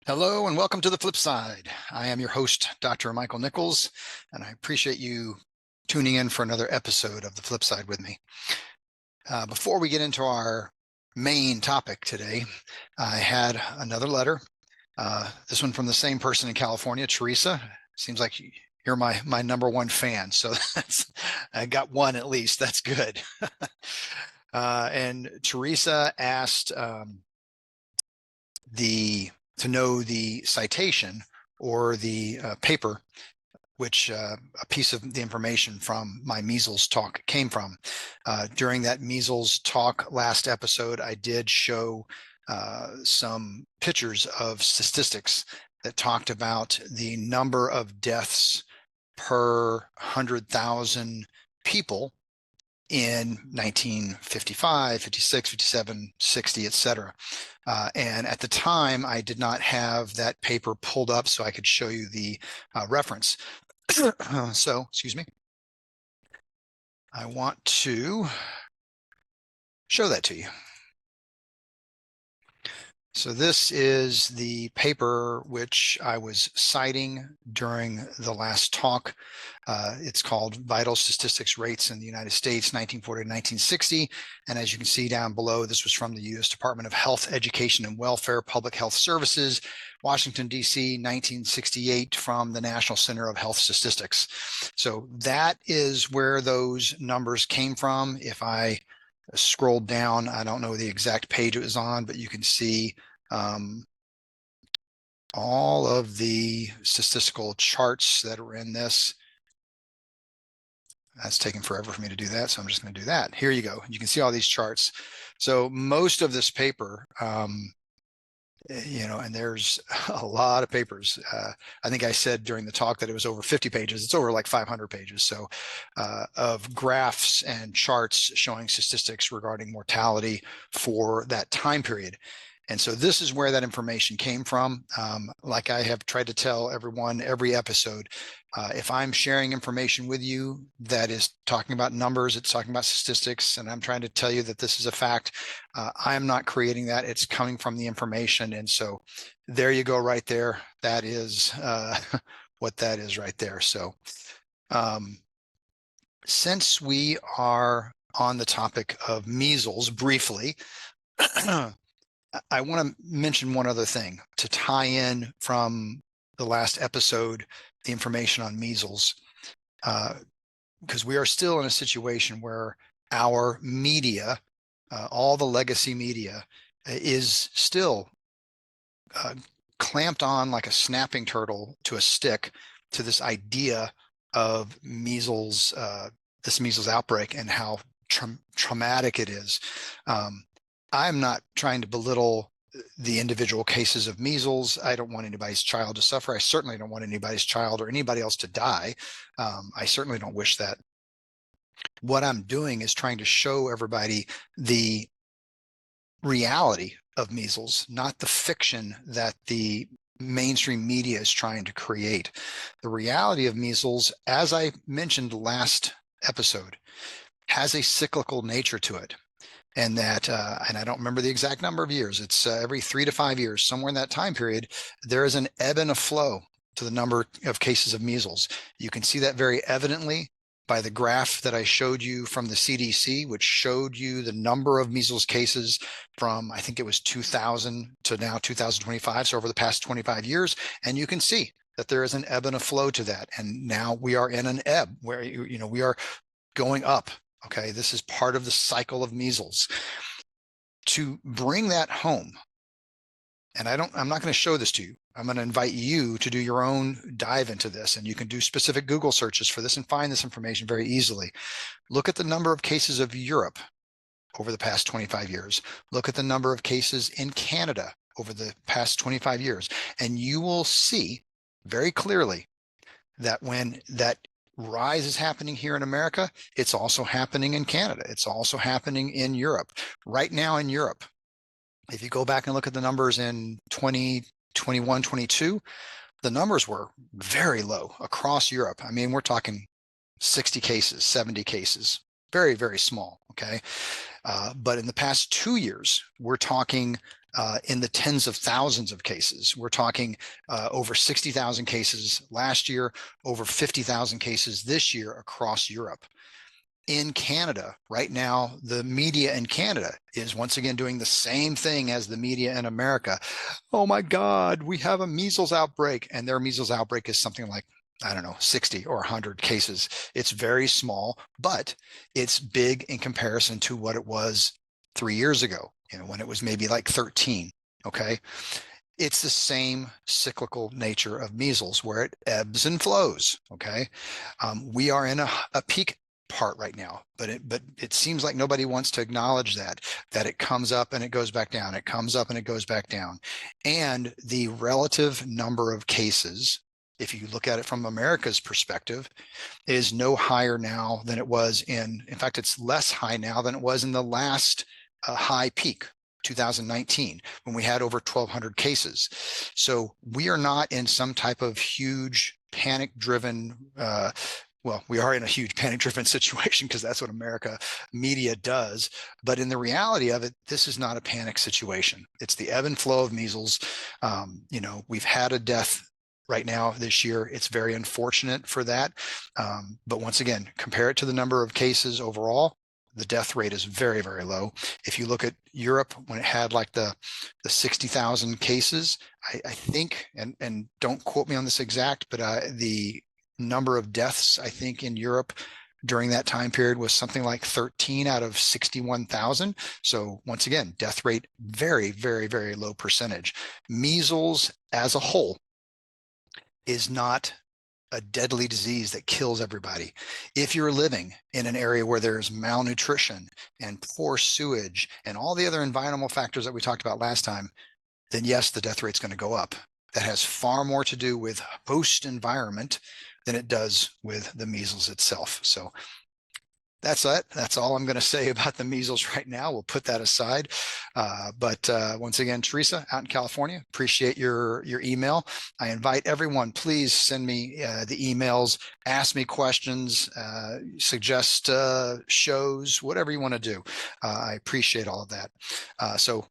Hello and welcome to the Flipside. I am your host, Dr. Michael Nichols, and I appreciate you tuning in for another episode of the Flipside with me. Before we get into our main topic today, I had another letter. This one from the same person in California, Teresa. Seems like you're my number one fan, so I got one at least. That's good. And Teresa asked to know the citation or the paper which a piece of the information from my measles talk came from. During that measles talk last episode, I did show some pictures of statistics that talked about the number of deaths per 100,000 people in 1955, 56, 57, 60, etc. And at the time, I did not have that paper pulled up so I could show you the reference. So, excuse me. I want to show that to you. So this is the paper which I was citing during the last talk. It's called Vital Statistics Rates in the United States, 1940 to 1960. And as you can see down below, this was from the U.S. Department of Health, Education, and Welfare, Public Health Services, Washington, D.C., 1968, from the National Center of Health Statistics. So that is where those numbers came from. If I scrolled down, I don't know the exact page it was on, but you can see all of the statistical charts that are in this. That's taking forever for me to do that, so I'm just going to do that. Here you go. You can see all these charts. So most of this paper, and there's a lot of papers. I think I said during the talk that it was over 50 pages. It's over like 500 pages. So of graphs and charts showing statistics regarding mortality for that time period. And so this is where that information came from. Like I have tried to tell everyone every episode, if I'm sharing information with you that is talking about numbers, it's talking about statistics, and I'm trying to tell you that this is a fact, I'm not creating that. It's coming from the information. And so there you go right there. That is what that is right there. So since we are on the topic of measles briefly, I want to mention one other thing to tie in from the last episode, the information on measles, because we are still in a situation where our media, all the legacy media, is still clamped on like a snapping turtle to a stick to this idea of measles, this measles outbreak, and how traumatic it is. I'm not trying to belittle the individual cases of measles. I don't want anybody's child to suffer. I certainly don't want anybody's child or anybody else to die. I certainly don't wish that. What I'm doing is trying to show everybody the reality of measles, not the fiction that the mainstream media is trying to create. The reality of measles, as I mentioned last episode, has a cyclical nature to it. And that, and I don't remember the exact number of years, it's every 3 to 5 years, somewhere in that time period, there is an ebb and a flow to the number of cases of measles. You can see that very evidently by the graph that I showed you from the CDC, which showed you the number of measles cases from, I think it was 2000 to now 2025, so over the past 25 years. And you can see that there is an ebb and a flow to that. And now we are in an ebb where, we are going up. Okay, this is part of the cycle of measles. To bring that home, and I'm not going to show this to you. I'm going to invite you to do your own dive into this, and you can do specific Google searches for this and find this information very easily. Look at the number of cases of Europe over the past 25 years. Look at the number of cases in Canada over the past 25 years, and you will see very clearly that when that rise is happening here in America, it's also happening in Canada. It's also happening in Europe. Right now in Europe, if you go back and look at the numbers in 2021, 22, the numbers were very low across Europe. I mean, we're talking 60 cases, 70 cases, very, very small, okay? But in the past 2 years, we're talking in the tens of thousands of cases. We're talking over 60,000 cases last year, over 50,000 cases this year across Europe. In Canada, right now, the media in Canada is once again doing the same thing as the media in America. Oh my God, we have a measles outbreak. And their measles outbreak is something like, I don't know, 60 or 100 cases. It's very small, but it's big in comparison to what it was 3 years ago, when it was maybe like 13. Okay. It's the same cyclical nature of measles where it ebbs and flows. Okay. We are in a peak part right now, but it seems like nobody wants to acknowledge that it comes up and it goes back down. It comes up and it goes back down. And the relative number of cases, if you look at it from America's perspective, is no higher now than it was in fact, it's less high now than it was in the last high peak, 2019, when we had over 1,200 cases. So we are not in some type of huge panic-driven well, we are in a huge panic-driven situation because that's what America media does. But in the reality of it, this is not a panic situation. It's the ebb and flow of measles. We've had a death right now this year. It's very unfortunate for that. But once again, compare it to the number of cases overall, the death rate is very, very low. If you look at Europe, when it had like the 60,000 cases, I think, and don't quote me on this exact, but the number of deaths, I think, in Europe during that time period was something like 13 out of 61,000. So once again, death rate, very, very, very low percentage. Measles as a whole is not a deadly disease that kills everybody. If you're living in an area where there's malnutrition and poor sewage and all the other environmental factors that we talked about last time, then yes, the death rate's going to go up. That has far more to do with host environment than it does with the measles itself. So that's it. That's all I'm going to say about the measles right now. We'll put that aside. But once again, Teresa, out in California, appreciate your email. I invite everyone, please send me the emails, ask me questions, suggest shows, whatever you want to do. I appreciate all of that. So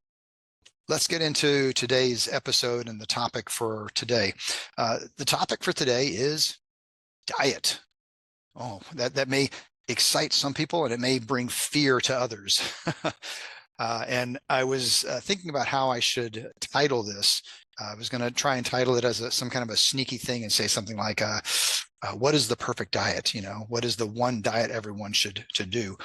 let's get into today's episode and the topic for today. The topic for today is diet. Oh, that may excite some people and it may bring fear to others. And I was thinking about how I should title this. I was going to try and title it as some kind of a sneaky thing and say something like, what is the perfect diet? What is the one diet everyone should do?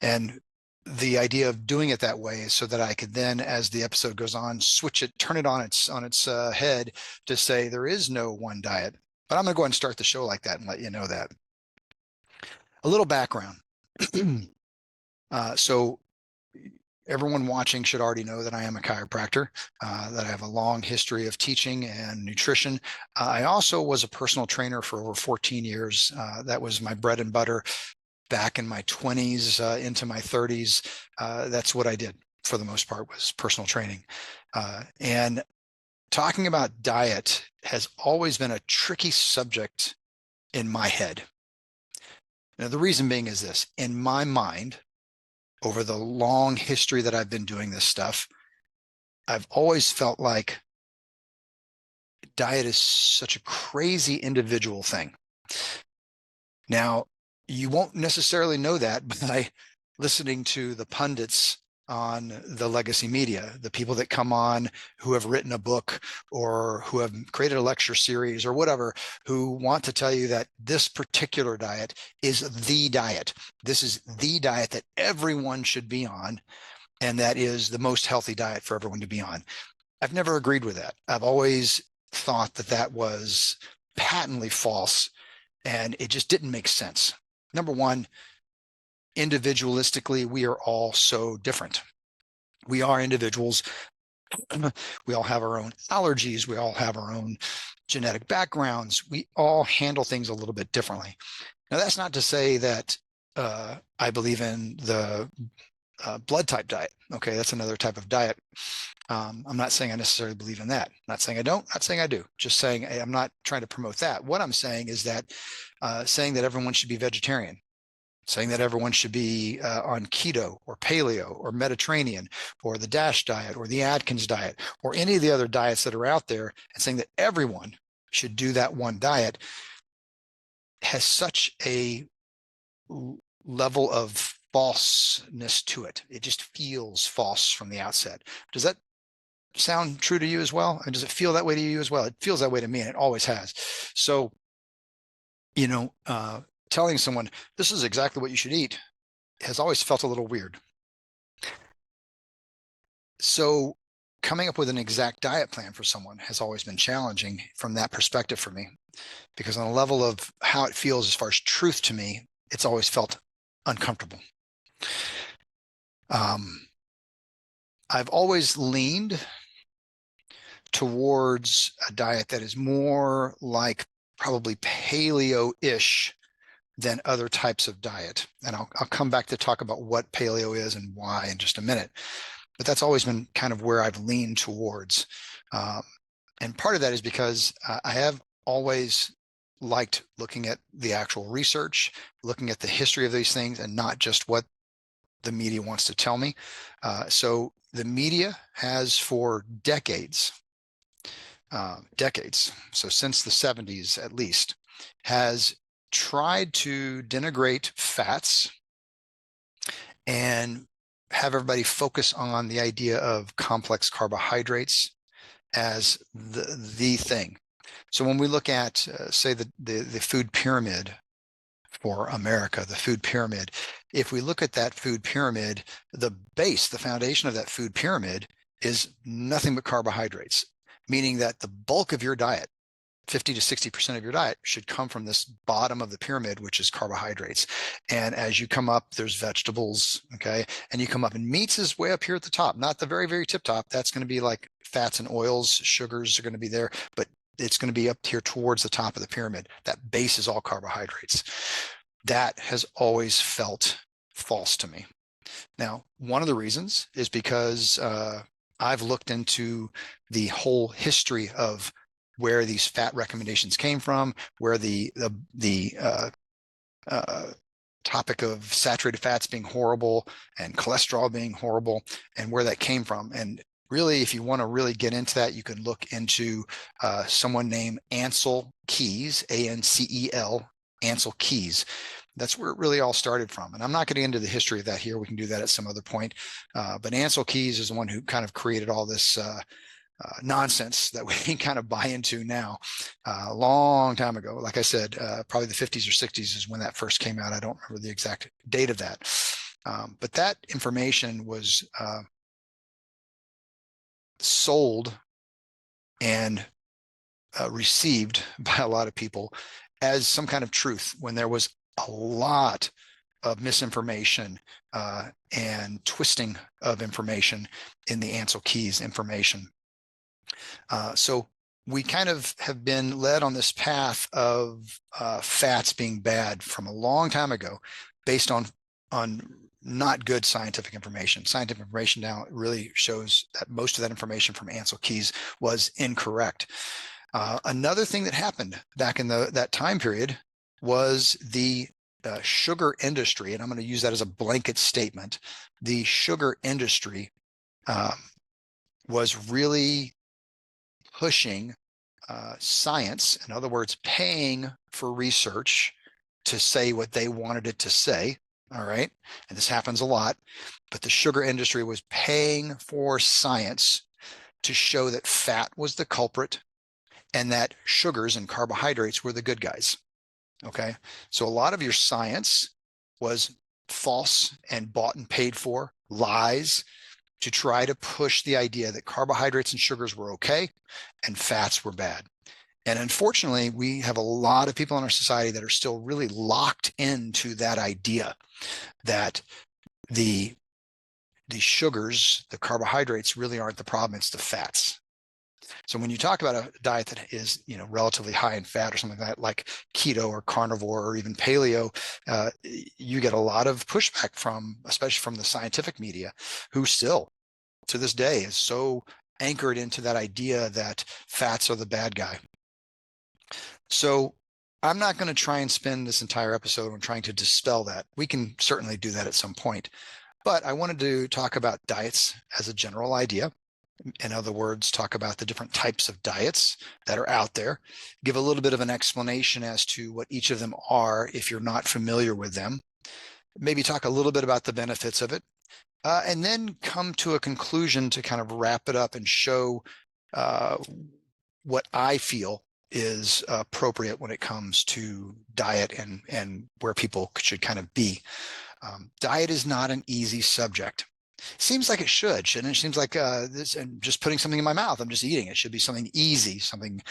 And the idea of doing it that way is so that I could then, as the episode goes on, switch it, turn it on its head to say there is no one diet. But I'm going to go ahead and start the show like that and let you know that. A little background. So everyone watching should already know that I am a chiropractor, that I have a long history of teaching and nutrition. I also was a personal trainer for over 14 years. That was my bread and butter back in my 20s into my 30s. That's what I did for the most part, was personal training. And talking about diet has always been a tricky subject in my head. Now, the reason being is this: in my mind, over the long history that I've been doing this stuff, I've always felt like diet is such a crazy individual thing. Now, you won't necessarily know that by listening to the pundits on the legacy media, the people that come on who have written a book or who have created a lecture series or whatever, who want to tell you that this particular diet is the diet. This is the diet that everyone should be on, and that is the most healthy diet for everyone to be on. I've never agreed with that. I've always thought that that was patently false, and it just didn't make sense. Number one, individualistically, we are all so different. We are individuals. We all have our own allergies. We all have our own genetic backgrounds. We all handle things a little bit differently. Now, that's not to say that I believe in the blood type diet. Okay, that's another type of diet. I'm not saying I necessarily believe in that. Not saying I don't, not saying I do. Just saying I'm not trying to promote that. What I'm saying is that saying that everyone should be vegetarian. saying that everyone should be on keto or paleo or Mediterranean or the DASH diet or the Atkins diet or any of the other diets that are out there, and saying that everyone should do that one diet, has such a level of falseness to it. It just feels false from the outset. Does that sound true to you as well? And does it feel that way to you as well? It feels that way to me, and it always has. So, telling someone this is exactly what you should eat has always felt a little weird. So coming up with an exact diet plan for someone has always been challenging from that perspective for me, because on a level of how it feels as far as truth to me, it's always felt uncomfortable. I've always leaned towards a diet that is more like probably paleo-ish than other types of diet. And I'll come back to talk about what paleo is and why in just a minute. But that's always been kind of where I've leaned towards. And part of that is because I have always liked looking at the actual research, looking at the history of these things, and not just what the media wants to tell me. So the media has for decades, so since the 70s at least, has tried to denigrate fats and have everybody focus on the idea of complex carbohydrates as the thing. So when we look at, say, the food pyramid for America, the food pyramid, if we look at that food pyramid, the base, the foundation of that food pyramid is nothing but carbohydrates, meaning that the bulk of your diet, 50 to 60% of your diet, should come from this bottom of the pyramid, which is carbohydrates. And as you come up, there's vegetables, okay? And you come up, and meats is way up here at the top, not the very, very tip top. That's going to be like fats and oils, sugars are going to be there, but it's going to be up here towards the top of the pyramid. That base is all carbohydrates. That has always felt false to me. Now, one of the reasons is because I've looked into the whole history of where these fat recommendations came from, where the topic of saturated fats being horrible and cholesterol being horrible, and where that came from. And really, if you want to really get into that, you can look into someone named Ancel Keys, A-N-C-E-L, Ancel Keys. That's where it really all started from. And I'm not getting into the history of that here. We can do that at some other point. But Ancel Keys is the one who kind of created all this nonsense that we can kind of buy into now. A long time ago, like I said, probably the 50s or 60s is when that first came out. I don't remember the exact date of that. But that information was sold and received by a lot of people as some kind of truth, when there was a lot of misinformation and twisting of information in the Ancel Keys information. So we kind of have been led on this path of fats being bad from a long time ago, based on not good scientific information. Scientific information now really shows that most of that information from Ancel Keys was incorrect. Another thing that happened back in that time period was the sugar industry, and I'm going to use that as a blanket statement. The sugar industry was really pushing science, in other words, paying for research to say what they wanted it to say. All right. And this happens a lot, but the sugar industry was paying for science to show that fat was the culprit and that sugars and carbohydrates were the good guys. Okay. So a lot of your science was false and bought and paid for, lies, to try to push the idea that carbohydrates and sugars were okay and fats were bad. And unfortunately, we have a lot of people in our society that are still really locked into that idea that the sugars, the carbohydrates, really aren't the problem, it's the fats. So when you talk about a diet that is, relatively high in fat or something like that, like keto or carnivore or even paleo, you get a lot of pushback from, especially from the scientific media, who still to this day is so anchored into that idea that fats are the bad guy. So I'm not going to try and spend this entire episode on trying to dispel that. We can certainly do that at some point. But I wanted to talk about diets as a general idea. In other words, talk about the different types of diets that are out there, give a little bit of an explanation as to what each of them are if you're not familiar with them, maybe talk a little bit about the benefits of it, and then come to a conclusion to kind of wrap it up and show what I feel is appropriate when it comes to diet and where people should kind of be. Diet is not an easy subject. Seems like it should, shouldn't it? It seems like this, and just putting something in my mouth, I'm just eating. It should be something easy, something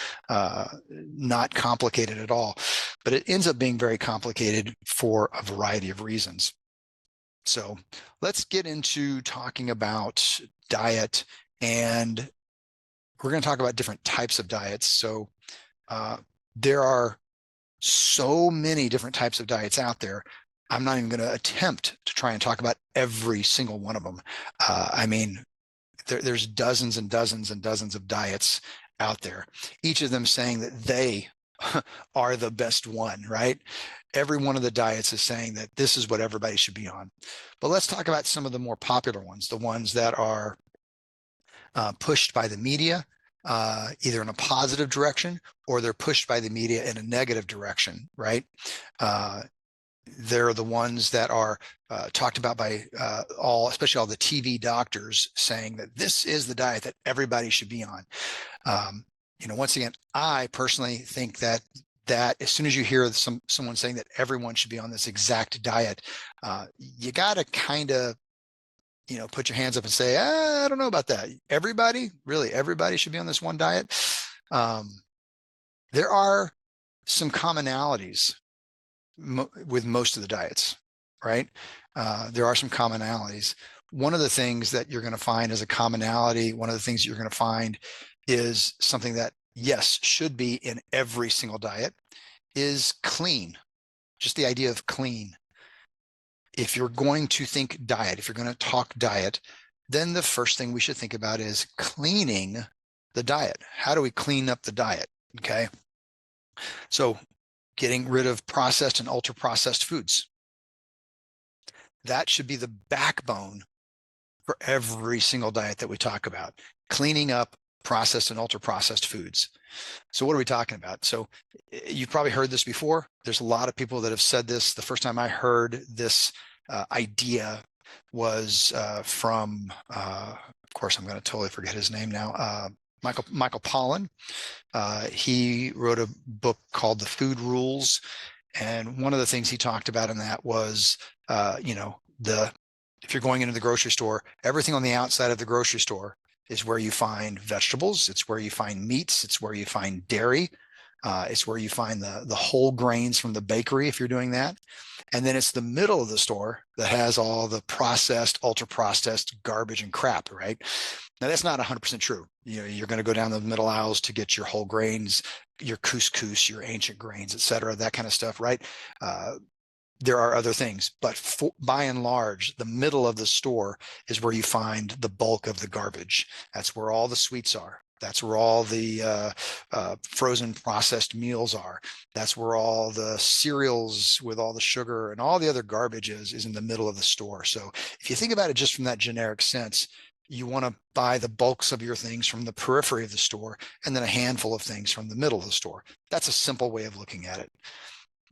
not complicated at all. But it ends up being very complicated for a variety of reasons. So let's get into talking about diet, and we're going to talk about different types of diets. So there are so many different types of diets out there. I'm not even going to attempt to try and talk about every single one of them. I mean, there's dozens and dozens and dozens of diets out there, each of them saying that they are the best one, right? Every one of the diets is saying that this is what everybody should be on. But let's talk about some of the more popular ones, the ones that are pushed by the media, either in a positive direction or they're pushed by the media in a negative direction, right? They're the ones that are talked about by especially all the TV doctors, saying that this is the diet that everybody should be on. Once again, I personally think that as soon as you hear someone saying that everyone should be on this exact diet, you got to kind of, put your hands up and say, I don't know about that. Really, everybody should be on this one diet. There are some commonalities with most of the diets, right? There are some commonalities. One of the things that you're going to find as a commonality, one of the things you're going to find is something that, yes, should be in every single diet, is clean. Just the idea of clean. If you're going to think diet, if you're going to talk diet, then the first thing we should think about is cleaning the diet. How do we clean up the diet? Okay. So getting rid of processed and ultra processed foods. That should be the backbone for every single diet that we talk about, cleaning up processed and ultra processed foods. So what are we talking about? So you've probably heard this before. There's a lot of people that have said this. The first time I heard this idea was from, of course, I'm going to totally forget his name now, Michael Pollan. He wrote a book called The Food Rules. And one of the things he talked about in that was, if you're going into the grocery store, everything on the outside of the grocery store is where you find vegetables. It's where you find meats. It's where you find dairy. It's where you find the whole grains from the bakery if you're doing that. And then it's the middle of the store that has all the processed, ultra processed garbage and crap, right? Now that's not 100% true. You're going to go down the middle aisles to get your whole grains, your couscous, your ancient grains, et cetera, that kind of stuff, right? There are other things, but by and large, the middle of the store is where you find the bulk of the garbage. That's where all the sweets are. That's where all the frozen processed meals are. That's where all the cereals with all the sugar and all the other garbage is in the middle of the store. So if you think about it just from that generic sense, you want to buy the bulks of your things from the periphery of the store and then a handful of things from the middle of the store. That's a simple way of looking at it.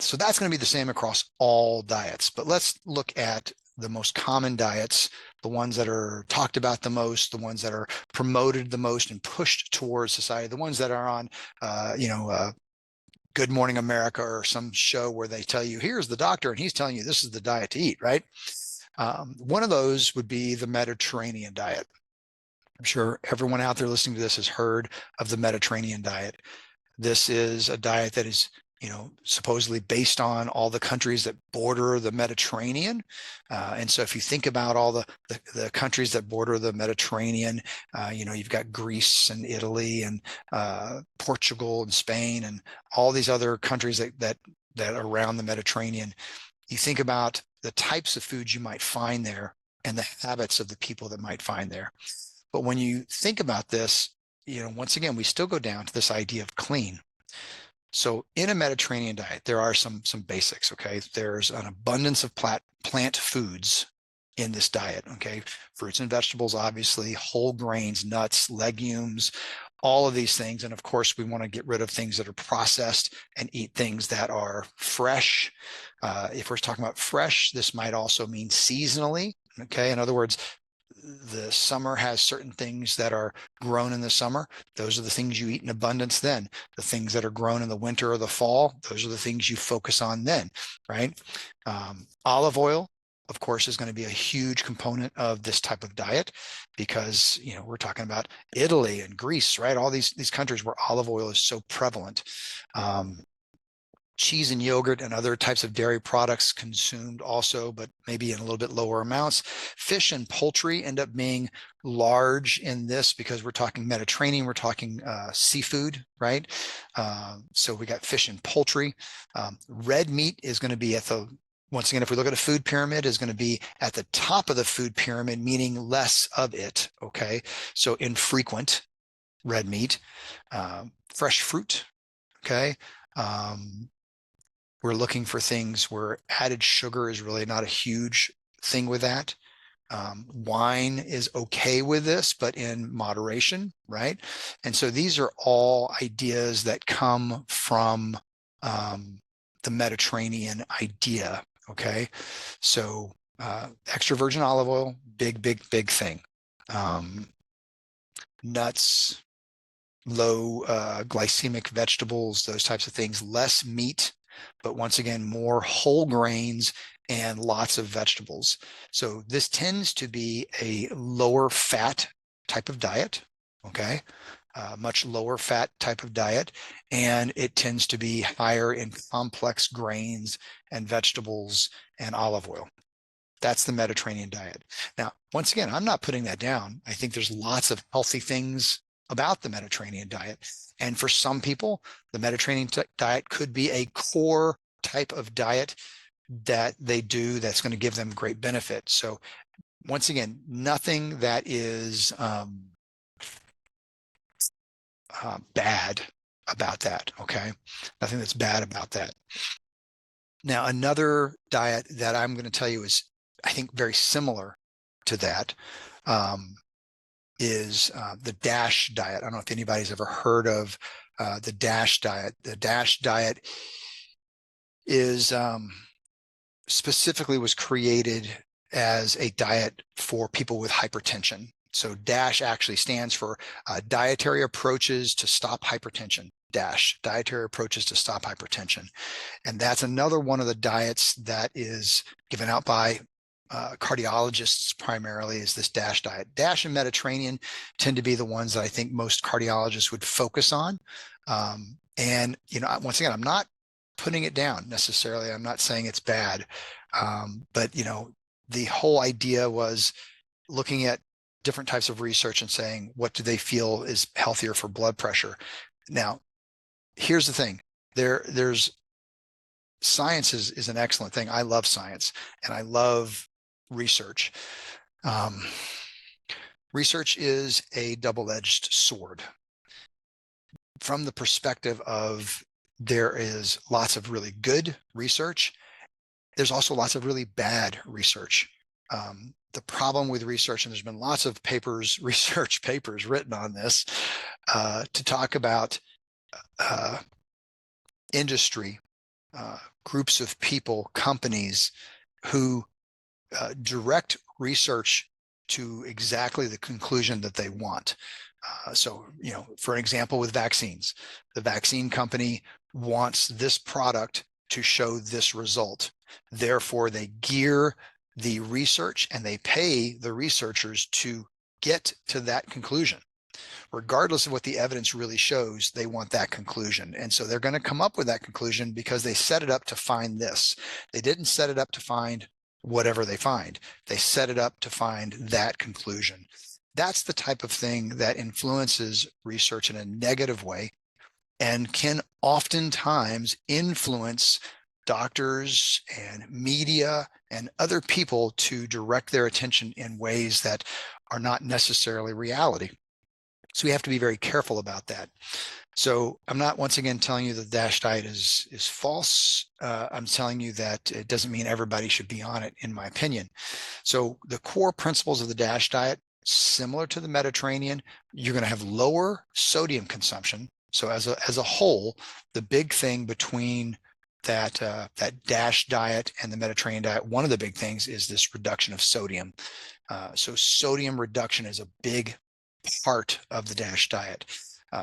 So that's going to be the same across all diets. But let's look at the most common diets, the ones that are talked about the most, the ones that are promoted the most and pushed towards society, the ones that are on, Good Morning America or some show where they tell you, here's the doctor and he's telling you this is the diet to eat, right? One of those would be the Mediterranean diet. I'm sure everyone out there listening to this has heard of the Mediterranean diet. This is a diet that is supposedly based on all the countries that border the Mediterranean. And so if you think about all the countries that border the Mediterranean, you've got Greece and Italy and Portugal and Spain and all these other countries that are around the Mediterranean. You think about the types of foods you might find there and the habits of the people that might find there. But when you think about this, once again, we still go down to this idea of clean. So in a Mediterranean diet, there are some basics, okay? There's an abundance of plant foods in this diet, okay? Fruits and vegetables, obviously, whole grains, nuts, legumes, all of these things. And of course, we want to get rid of things that are processed and eat things that are fresh. If we're talking about fresh, this might also mean seasonally, okay? In other words, the summer has certain things that are grown in the summer. Those are the things you eat in abundance then. The things that are grown in the winter or the fall, those are the things you focus on then, right? Olive oil, of course, is going to be a huge component of this type of diet because, you know, we're talking about Italy and Greece, right? All these countries where olive oil is so prevalent. Cheese and yogurt and other types of dairy products consumed also, but maybe in a little bit lower amounts. Fish and poultry end up being large in this because we're talking Mediterranean, we're talking seafood, right? So we got fish and poultry. Red meat is going to be at the, once again, if we look at a food pyramid, is going to be at the top of the food pyramid, meaning less of it, okay? So infrequent red meat. Fresh fruit, okay? We're looking for things where added sugar is really not a huge thing with that. Wine is okay with this, but in moderation, right? And so these are all ideas that come from the Mediterranean idea, okay? So extra virgin olive oil, big thing. Nuts, low glycemic vegetables, those types of things, less meat, but once again, more whole grains and lots of vegetables. So this tends to be a lower fat type of diet, okay? Much lower fat type of diet, and it tends to be higher in complex grains and vegetables and olive oil. That's the Mediterranean diet. Now, once again, I'm not putting that down. I think there's lots of healthy things about the Mediterranean diet. And for some people, the Mediterranean diet could be a core type of diet that they do that's going to give them great benefit. So once again, nothing that is bad about that, okay? Nothing that's bad about that. Now, another diet that I'm going to tell you is, I think, very similar to that is the DASH diet. I don't know if anybody's ever heard of the DASH diet. The DASH diet is specifically was created as a diet for people with hypertension. So DASH actually stands for Dietary Approaches to Stop Hypertension. DASH, Dietary Approaches to Stop Hypertension. And that's another one of the diets that is given out by cardiologists primarily, is this DASH diet. DASH and Mediterranean tend to be the ones that I think most cardiologists would focus on. And, you know, once again, I'm not putting it down necessarily. I'm not saying it's bad. But, you know, the whole idea was looking at different types of research and saying, what do they feel is healthier for blood pressure? Now, here's the thing. There's science is an excellent thing. I love science and I love research. Research is a double-edged sword. From the perspective of there is lots of really good research, there's also lots of really bad research. The problem with research, and there's been lots of research papers written on this, to talk about industry, groups of people, companies who direct research to exactly the conclusion that they want. So, you know, for example, with vaccines, the vaccine company wants this product to show this result. Therefore, they gear the research and they pay the researchers to get to that conclusion. Regardless of what the evidence really shows, they want that conclusion. And so they're going to come up with that conclusion because they set it up to find this. They didn't set it up to find whatever they find. They set it up to find that conclusion. That's the type of thing that influences research in a negative way and can oftentimes influence doctors and media and other people to direct their attention in ways that are not necessarily reality. So we have to be very careful about that. So I'm not once again telling you the DASH diet is false. I'm telling you that it doesn't mean everybody should be on it, in my opinion. So the core principles of the DASH diet, similar to the Mediterranean, you're going to have lower sodium consumption. So as a whole, the big thing between that DASH diet and the Mediterranean diet, one of the big things is this reduction of sodium. So sodium reduction is a big part of the DASH diet.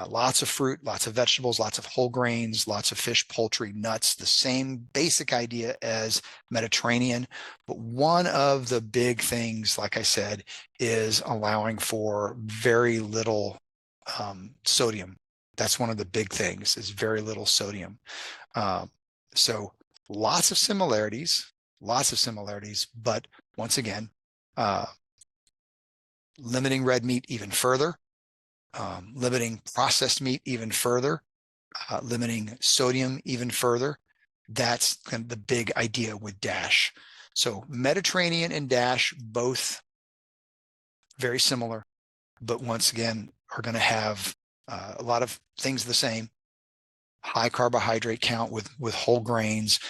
Lots of fruit, lots of vegetables, lots of whole grains, lots of fish, poultry, nuts, the same basic idea as Mediterranean. But one of the big things, like I said, is allowing for very little sodium. That's one of the big things, is very little sodium. So lots of similarities, but once again, limiting red meat even further, limiting processed meat even further, limiting sodium even further. That's kind of the big idea with DASH. So Mediterranean and DASH, both very similar, but once again, are going to have a lot of things the same. High carbohydrate count with whole grains,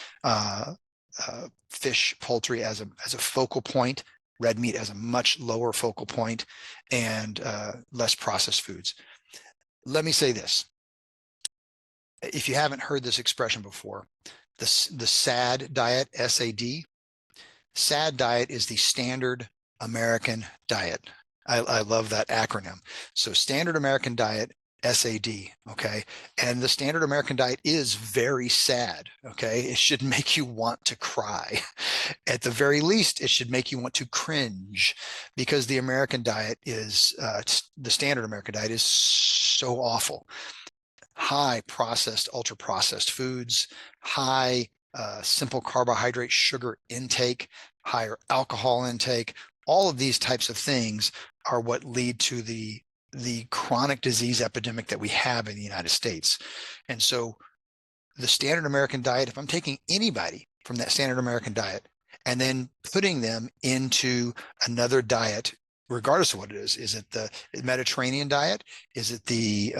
fish, poultry as a focal point, red meat as a much lower focal point, and less processed foods. Let me say this. If you haven't heard this expression before, the SAD diet, SAD, SAD diet is the standard American diet. I love that acronym. So standard American diet, SAD, okay? And the standard American diet is very sad, okay? It should make you want to cry. At the very least, it should make you want to cringe, because the American diet is, the standard American diet is so awful. High processed, ultra processed foods, high simple carbohydrate sugar intake, higher alcohol intake. All of these types of things are what lead to the chronic disease epidemic that we have in the United States. And so the standard American diet, if I'm taking anybody from that standard American diet and then putting them into another diet, regardless of what it is it the Mediterranean diet? Is it it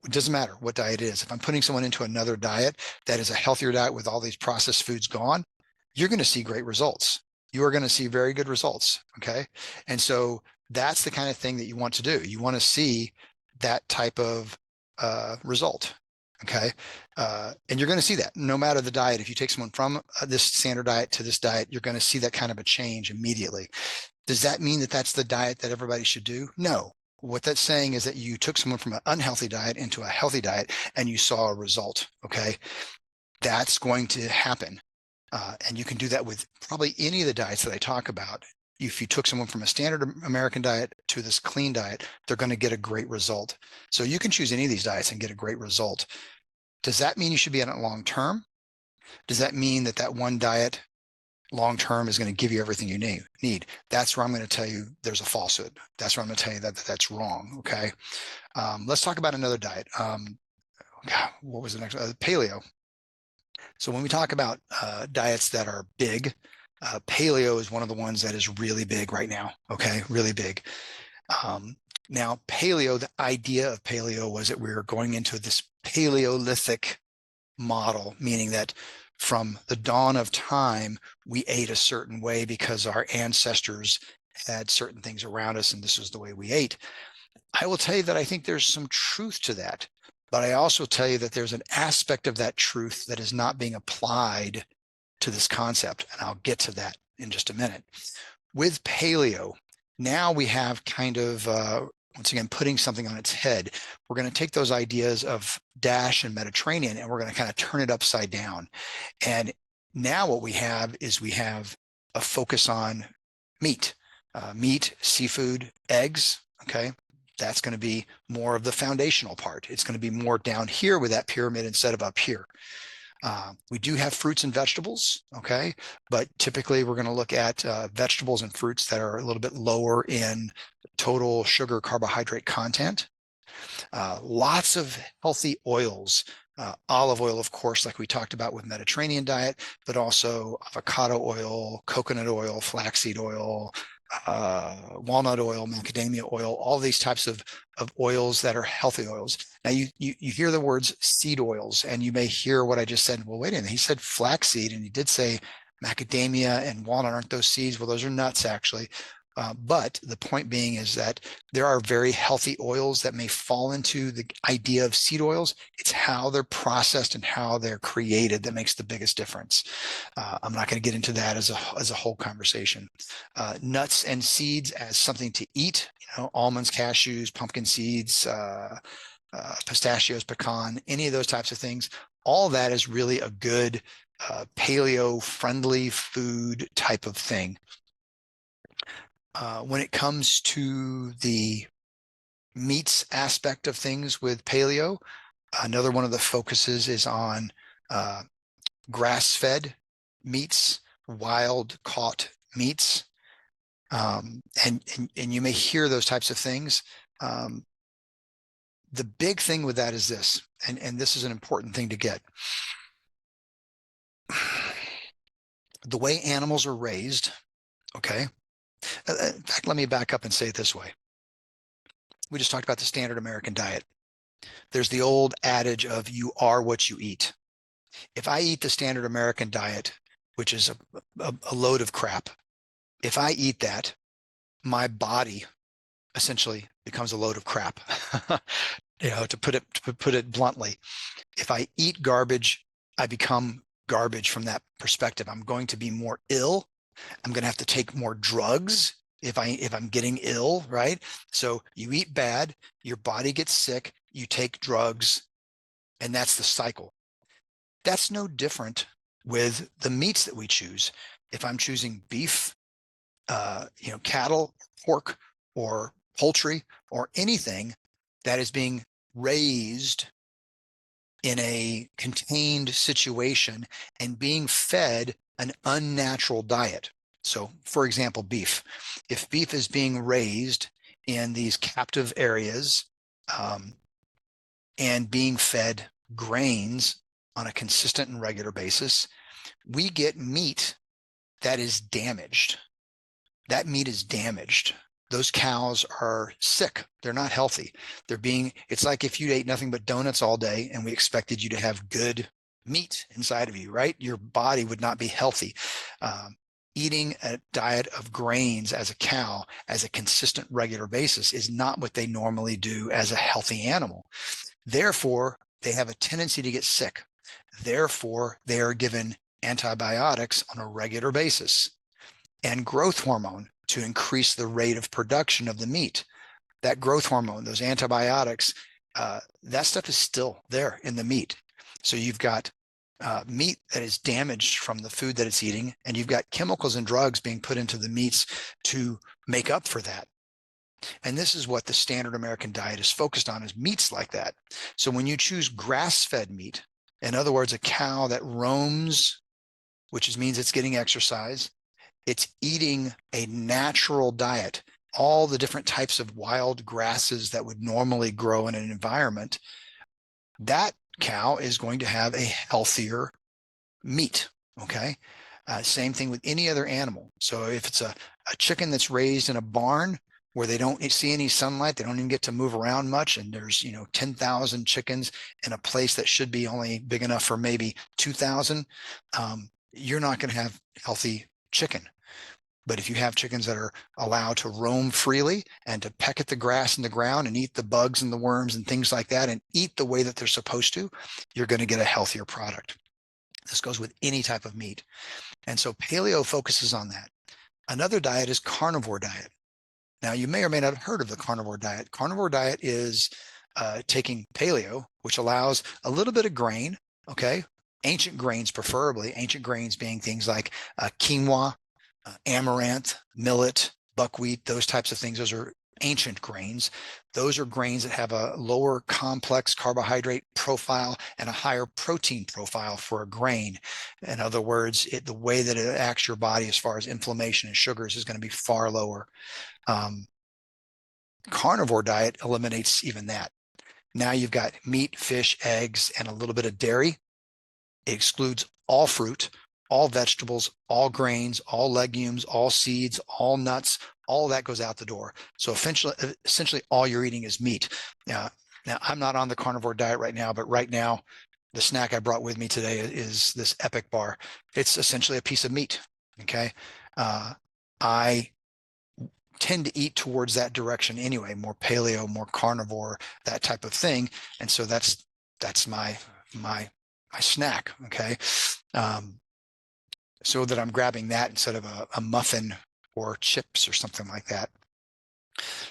doesn't matter what diet it is. If I'm putting someone into another diet that is a healthier diet with all these processed foods gone, you're going to see great results. You are going to see very good results. Okay. And so that's the kind of thing that you want to do. You want to see that type of result. Okay. And you're going to see that no matter the diet. If you take someone from this standard diet to this diet, you're going to see that kind of a change immediately. Does that mean that that's the diet that everybody should do? No. What that's saying is that you took someone from an unhealthy diet into a healthy diet and you saw a result. Okay. That's going to happen. And you can do that with probably any of the diets that I talk about. If you took someone from a standard American diet to this clean diet, they're going to get a great result. So you can choose any of these diets and get a great result. Does that mean you should be on it long term? Does that mean that that one diet long term is going to give you everything you need? That's where I'm going to tell you there's a falsehood. That's where I'm going to tell you that that's wrong. Okay. Let's talk about another diet. What was the next? Paleo. So when we talk about diets that are big, paleo is one of the ones that is really big right now. Okay, really big. Now, paleo, the idea of paleo was that we were going into this Paleolithic model, meaning that from the dawn of time, we ate a certain way because our ancestors had certain things around us, and this was the way we ate. I will tell you that I think there's some truth to that, but I also tell you that there's an aspect of that truth that is not being applied to this concept, and I'll get to that in just a minute. With paleo, now we have kind of, once again, putting something on its head. We're going to take those ideas of DASH and Mediterranean, and we're going to kind of turn it upside down. And now what we have is we have a focus on meat, seafood, eggs, okay? That's going to be more of the foundational part. It's going to be more down here with that pyramid instead of up here. We do have fruits and vegetables, okay? But typically we're going to look at vegetables and fruits that are a little bit lower in total sugar carbohydrate content. Lots of healthy oils, olive oil, of course, like we talked about with Mediterranean diet, but also avocado oil, coconut oil, flaxseed oil, walnut oil, macadamia oil, all these types of oils that are healthy oils. Now you hear the words seed oils, and you may hear what I just said. Well, wait a minute, he said flaxseed, and he did say macadamia and walnut. Aren't those seeds? Well, those are nuts actually. But the point being is that there are very healthy oils that may fall into the idea of seed oils. It's how they're processed and how they're created that makes the biggest difference. I'm not going to get into that as a whole conversation. Nuts and seeds as something to eat, almonds, cashews, pumpkin seeds, pistachios, pecan, any of those types of things. All that is really a good paleo-friendly food type of thing. When it comes to the meats aspect of things with paleo, another one of the focuses is on grass-fed meats, wild caught meats. And you may hear those types of things. The big thing with that is this, and this is an important thing to get. The way animals are raised, okay? In fact, let me back up and say it this way. We just talked about the standard American diet. There's the old adage of you are what you eat. If I eat the standard American diet, which is a load of crap, if I eat that, my body essentially becomes a load of crap. To put it bluntly, if I eat garbage, I become garbage from that perspective. I'm going to be more ill. I'm going to have to take more drugs if I'm getting ill, right? So you eat bad, your body gets sick, you take drugs, and that's the cycle. That's no different with the meats that we choose. If I'm choosing beef, cattle, pork, or poultry, or anything that is being raised in a contained situation and being fed an unnatural diet. So, for example, beef. If beef is being raised in these captive areas and being fed grains on a consistent and regular basis, we get meat that is damaged. That meat is damaged. Those cows are sick. They're not healthy. It's like if you ate nothing but donuts all day and we expected you to have good meat inside of you, right? Your body would not be healthy. Eating a diet of grains as a cow as a consistent, regular basis is not what they normally do as a healthy animal. Therefore, they have a tendency to get sick. Therefore, they are given antibiotics on a regular basis and growth hormone to increase the rate of production of the meat. That growth hormone, those antibiotics, that stuff is still there in the meat. So you've got meat that is damaged from the food that it's eating, and you've got chemicals and drugs being put into the meats to make up for that. And this is what the standard American diet is focused on, is meats like that. So when you choose grass-fed meat, in other words, a cow that roams, which means it's getting exercise, it's eating a natural diet, all the different types of wild grasses that would normally grow in an environment, that cow is going to have a healthier meat, okay? Same thing with any other animal. So if it's a chicken that's raised in a barn where they don't see any sunlight, they don't even get to move around much, and there's 10,000 chickens in a place that should be only big enough for maybe 2,000, you're not going to have healthy chicken. But if you have chickens that are allowed to roam freely and to peck at the grass in the ground and eat the bugs and the worms and things like that and eat the way that they're supposed to, you're going to get a healthier product. This goes with any type of meat. And so paleo focuses on that. Another diet is carnivore diet. Now, you may or may not have heard of the carnivore diet. Carnivore diet is taking paleo, which allows a little bit of grain, okay? Ancient grains preferably, ancient grains being things like quinoa, amaranth, millet, buckwheat, those types of things. Those are ancient grains. Those are grains that have a lower complex carbohydrate profile and a higher protein profile for a grain. In other words, the way that it acts your body as far as inflammation and sugars is going to be far lower. Carnivore diet eliminates even that. Now you've got meat, fish, eggs, and a little bit of dairy. It excludes all fruit, all vegetables, all grains, all legumes, all seeds, all nuts, all that goes out the door. So essentially all you're eating is meat. Now, I'm not on the carnivore diet right now, but right now, the snack I brought with me today is this Epic bar. It's essentially a piece of meat. Okay. I tend to eat towards that direction anyway, more paleo, more carnivore, that type of thing. And so that's my snack. Okay. So that I'm grabbing that instead of a muffin or chips or something like that.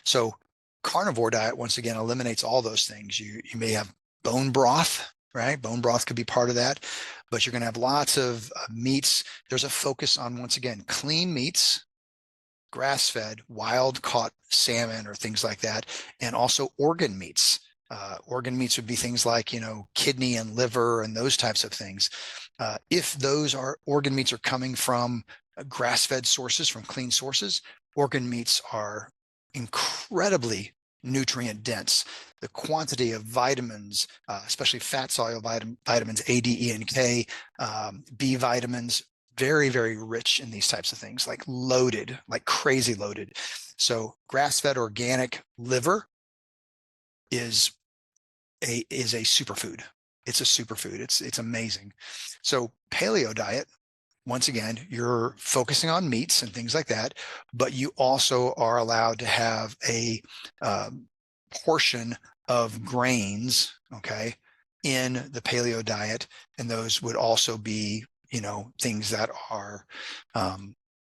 So carnivore diet, once again, eliminates all those things. You may have bone broth, right? Bone broth could be part of that, but you're going to have lots of meats. There's a focus on, once again, clean meats, grass-fed, wild-caught salmon or things like that, and also organ meats. Organ meats would be things like, kidney and liver and those types of things. If those organ meats are coming from grass-fed sources, from clean sources, organ meats are incredibly nutrient dense. The quantity of vitamins, especially fat-soluble vitamins, A, D, E, and K, B vitamins, very, very rich in these types of things, like loaded, like crazy loaded. So grass-fed organic liver is a superfood. It's a superfood. It's amazing. So paleo diet, once again, you're focusing on meats and things like that, but you also are allowed to have a portion of grains, okay, in the paleo diet. And those would also be, things that are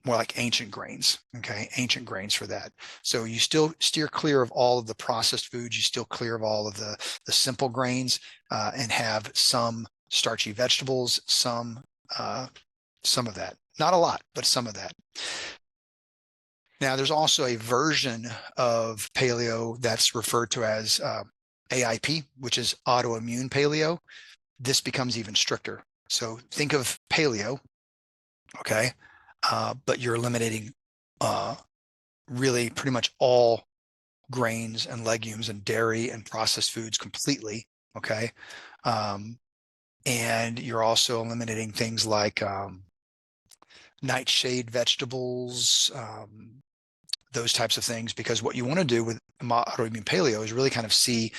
more like ancient grains, okay, ancient grains for that. So you still steer clear of all of the processed foods, you still clear of all of the simple grains, and have some starchy vegetables, some of that, not a lot, but some of that. Now, there's also a version of paleo that's referred to as AIP, which is autoimmune paleo. This becomes even stricter. So think of paleo, okay, but you're eliminating really pretty much all grains and legumes and dairy and processed foods completely, okay? And you're also eliminating things like nightshade vegetables, those types of things, because what you want to do with autoimmune paleo is really kind of see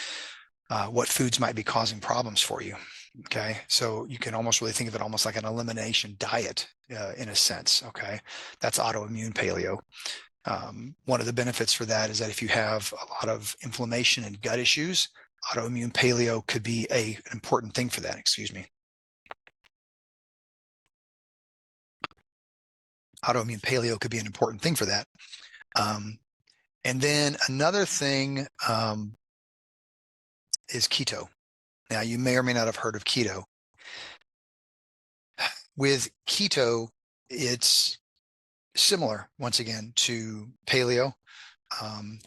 what foods might be causing problems for you. Okay, so you can almost really think of it almost like an elimination diet in a sense. Okay, that's autoimmune paleo. One of the benefits for that is that if you have a lot of inflammation and gut issues, autoimmune paleo could be an important thing for that. Excuse me. Autoimmune paleo could be an important thing for that. And then another thing is keto. Now, you may or may not have heard of keto. With keto, it's similar, once again, to paleo,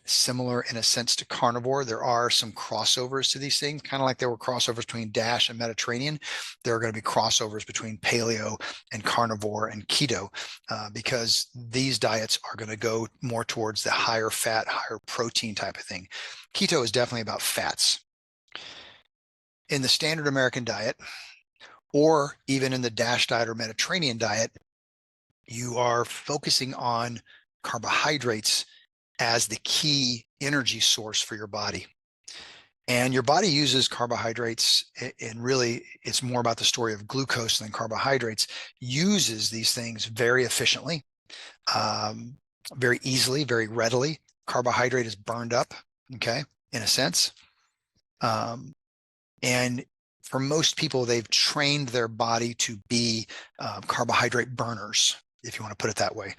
similar in a sense to carnivore. There are some crossovers to these things, kind of like there were crossovers between DASH and Mediterranean. There are going to be crossovers between paleo and carnivore and keto, because these diets are going to go more towards the higher fat, higher protein type of thing. Keto is definitely about fats. In the standard American diet, or even in the DASH diet or Mediterranean diet, you are focusing on carbohydrates as the key energy source for your body. And your body uses carbohydrates, and really it's more about the story of glucose than carbohydrates, uses these things very efficiently, very easily, very readily. Carbohydrate is burned up, okay, in a sense. And for most people, they've trained their body to be carbohydrate burners, if you want to put it that way.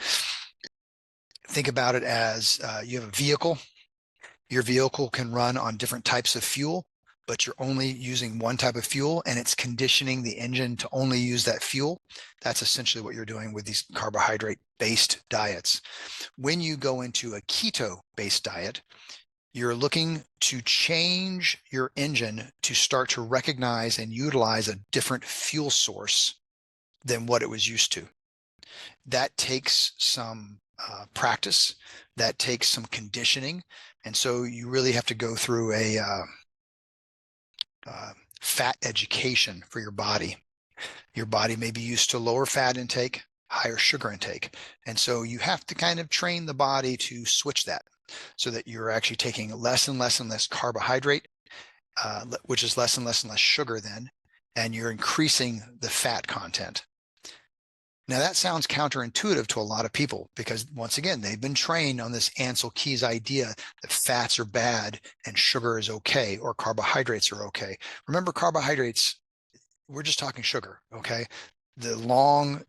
Think about it as you have a vehicle. Your vehicle can run on different types of fuel, but you're only using one type of fuel, and it's conditioning the engine to only use that fuel. That's essentially what you're doing with these carbohydrate-based diets. When you go into a keto-based diet, you're looking to change your engine to start to recognize and utilize a different fuel source than what it was used to. That takes some practice, that takes some conditioning. And so you really have to go through a fat education for your body. Your body may be used to lower fat intake, higher sugar intake. And so you have to kind of train the body to switch that so that you're actually taking less and less and less carbohydrate, which is less and less and less sugar then, and you're increasing the fat content. Now that sounds counterintuitive to a lot of people because once again, they've been trained on this Ansel Keys idea that fats are bad and sugar is okay, or carbohydrates are okay. Remember, carbohydrates, we're just talking sugar, okay? The long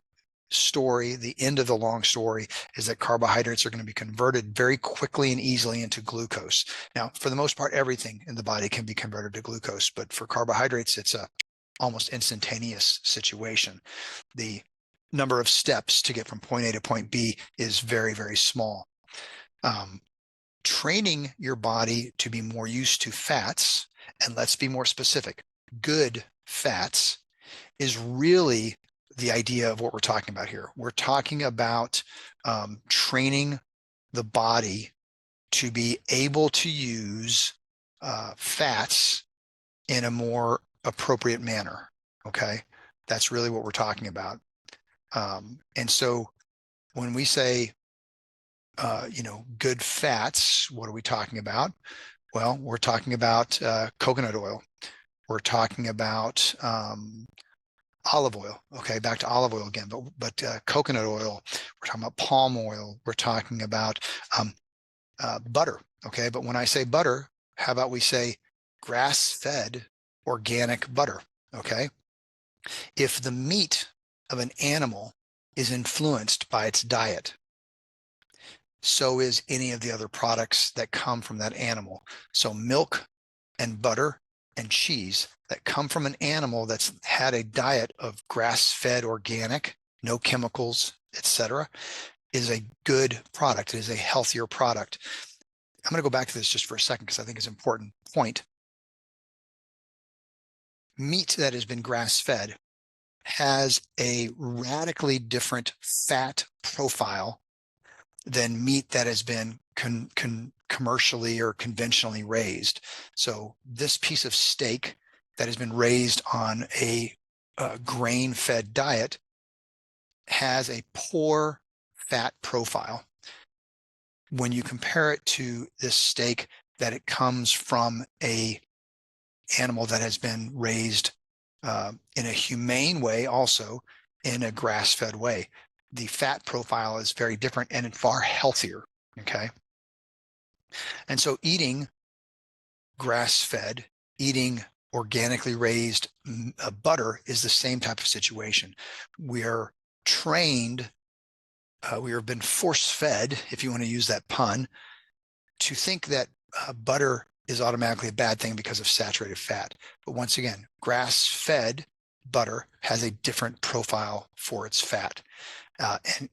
story, the end of the long story is that carbohydrates are going to be converted very quickly and easily into glucose. Now, for the most part, everything in the body can be converted to glucose, but for carbohydrates, it's a almost instantaneous situation. The number of steps to get from point A to point B is very, very small. Training your body to be more used to fats, and let's be more specific, good fats, is really the idea of what we're talking about here. We're talking about training the body to be able to use fats in a more appropriate manner. Okay, that's really what we're talking about. And so when we say, good fats, what are we talking about? Well, we're talking about coconut oil. We're talking about olive oil. Okay, back to olive oil again, but coconut oil. We're talking about palm oil. We're talking about butter. Okay, but when I say butter, how about we say grass-fed organic butter? Okay, if the meat of an animal is influenced by its diet, so is any of the other products that come from that animal. So milk and butter and cheese that come from an animal that's had a diet of grass-fed organic, no chemicals, etc., is a good product. It is a healthier product. I'm going to go back to this just for a second because I think it's an important point. Meat that has been grass-fed has a radically different fat profile than meat that has been commercially or conventionally raised. So this piece of steak that has been raised on a grain-fed diet has a poor fat profile. When you compare it to this steak that it comes from a animal that has been raised in a humane way, also in a grass-fed way, the fat profile is very different and far healthier. Okay. And so eating grass-fed, eating organically raised butter is the same type of situation. We are trained, we have been force-fed, if you want to use that pun, to think that butter is automatically a bad thing because of saturated fat. But once again, grass-fed butter has a different profile for its fat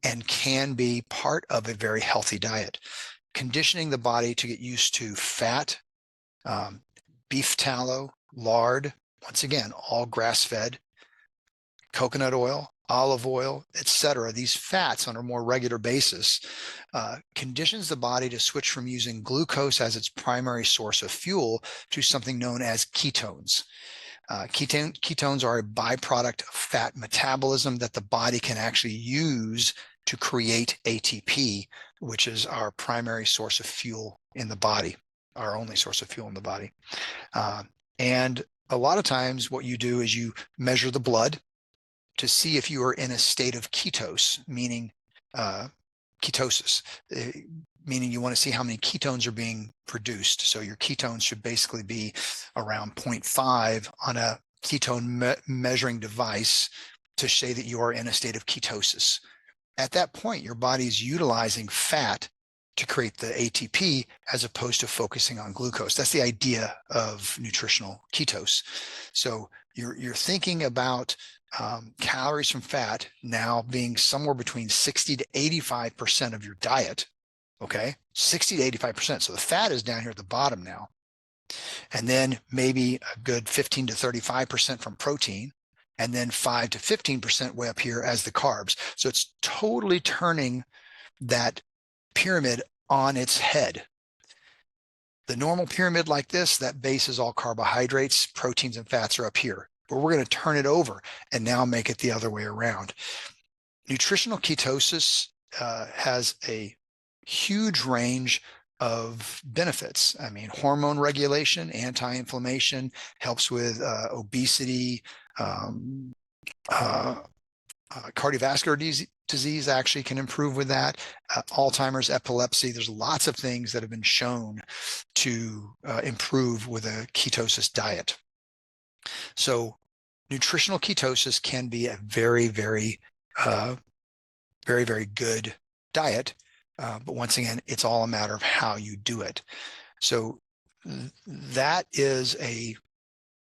and can be part of a very healthy diet. Conditioning the body to get used to fat, beef tallow, lard, once again, all grass-fed, coconut oil, olive oil, etc. These fats on a more regular basis conditions the body to switch from using glucose as its primary source of fuel to something known as ketones. Ketones are a byproduct of fat metabolism that the body can actually use to create ATP, which is our primary source of fuel in the body, our only source of fuel in the body. And a lot of times what you do is you measure the blood to see if you are in a state of ketose, meaning ketosis, meaning you want to see how many ketones are being produced. So your ketones should basically be around 0.5 on a ketone measuring device to say that you are in a state of ketosis. At that point, your body is utilizing fat to create the ATP as opposed to focusing on glucose. That's the idea of nutritional ketose. So you're thinking about calories from fat now being somewhere between 60 to 85% of your diet. Okay, 60 to 85%. So the fat is down here at the bottom now. And then maybe a good 15 to 35% from protein, and then 5 to 15% way up here as the carbs. So it's totally turning that pyramid on its head. The normal pyramid like this, that base is all carbohydrates, proteins and fats are up here. but we're going to turn it over and now make it the other way around. Nutritional ketosis has a huge range of benefits. I mean, hormone regulation, anti-inflammation, helps with obesity, cardiovascular disease actually can improve with that. Alzheimer's, epilepsy, there's lots of things that have been shown to improve with a ketosis diet. So nutritional ketosis can be a very, very, very good diet. But once again, it's all a matter of how you do it. So that is a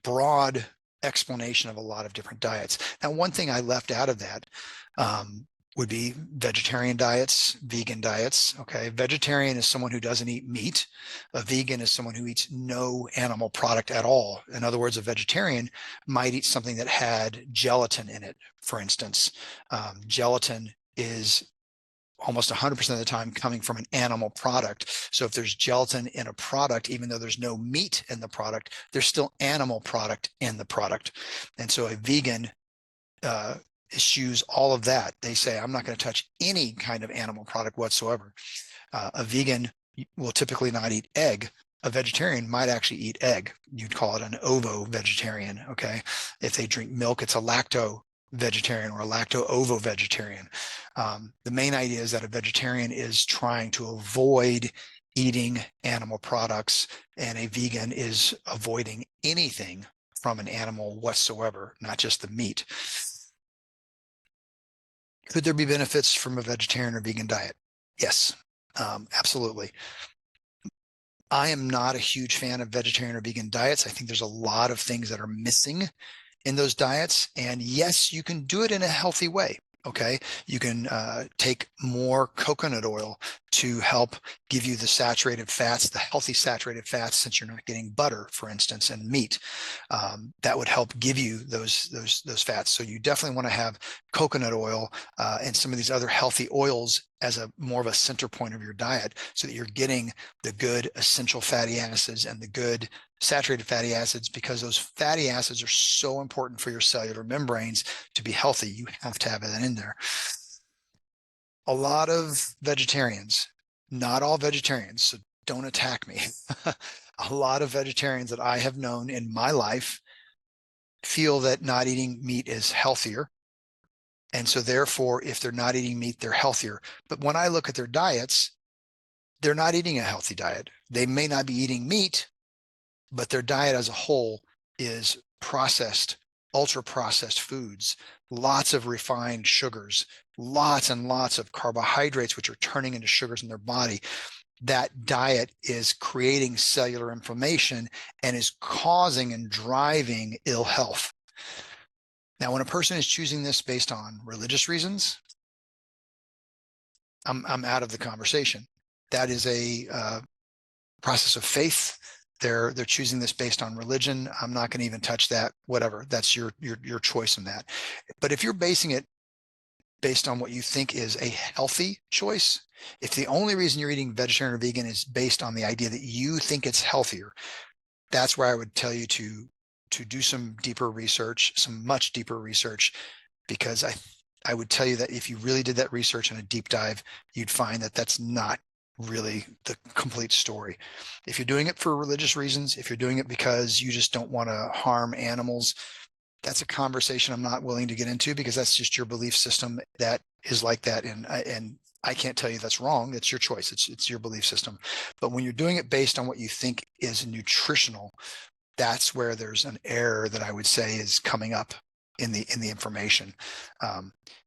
broad explanation of a lot of different diets. Now, one thing I left out of that would be vegetarian diets, vegan diets. Okay, vegetarian is someone who doesn't eat meat. A vegan is someone who eats no animal product at all. In other words, a vegetarian might eat something that had gelatin in it, for instance. Gelatin is almost 100% of the time coming from an animal product. So if there's gelatin in a product, even though there's no meat in the product, there's still animal product in the product. And so a vegan eschews all of that. They say, I'm not going to touch any kind of animal product whatsoever. A vegan will typically not eat egg. A vegetarian might actually eat egg. You'd call it an ovo-vegetarian, okay? If they drink milk, it's a lacto-vegetarian or a lacto-ovo-vegetarian. The main idea is that a vegetarian is trying to avoid eating animal products, and a vegan is avoiding anything from an animal whatsoever, not just the meat. Could there be benefits from a vegetarian or vegan diet? Yes, absolutely. I am not a huge fan of vegetarian or vegan diets. I think there's a lot of things that are missing in those diets. And yes, you can do it in a healthy way. Okay, you can take more coconut oil to help give you the saturated fats, the healthy saturated fats, since you're not getting butter, for instance, and meat. That would help give you those fats. So you definitely want to have coconut oil and some of these other healthy oils as a more of a center point of your diet, so that you're getting the good essential fatty acids and the good saturated fatty acids, because those fatty acids are so important for your cellular membranes to be healthy. You have to have that in there. A lot of vegetarians, not all vegetarians, so don't attack me. A lot of vegetarians that I have known in my life feel that not eating meat is healthier. And so therefore, if they're not eating meat, they're healthier. But when I look at their diets, they're not eating a healthy diet. They may not be eating meat, but their diet as a whole is processed, ultra processed foods, lots of refined sugars, lots and lots of carbohydrates, which are turning into sugars in their body. That diet is creating cellular inflammation and is causing and driving ill health. Now, when a person is choosing this based on religious reasons, I'm out of the conversation. That is a process of faith. They're choosing this based on religion. I'm not going to even touch that. Whatever. That's your choice in that. But if you're basing it based on what you think is a healthy choice, if the only reason you're eating vegetarian or vegan is based on the idea that you think it's healthier, that's where I would tell you to do some deeper research, some much deeper research, because I would tell you that if you really did that research and a deep dive, you'd find that that's not really the complete story. If you're doing it for religious reasons, if you're doing it because you just don't want to harm animals, that's a conversation I'm not willing to get into, because that's just your belief system that is like that. And I can't tell you that's wrong. It's your choice. It's your belief system. But when you're doing it based on what you think is nutritional, that's where there's an error that I would say is coming up in the information.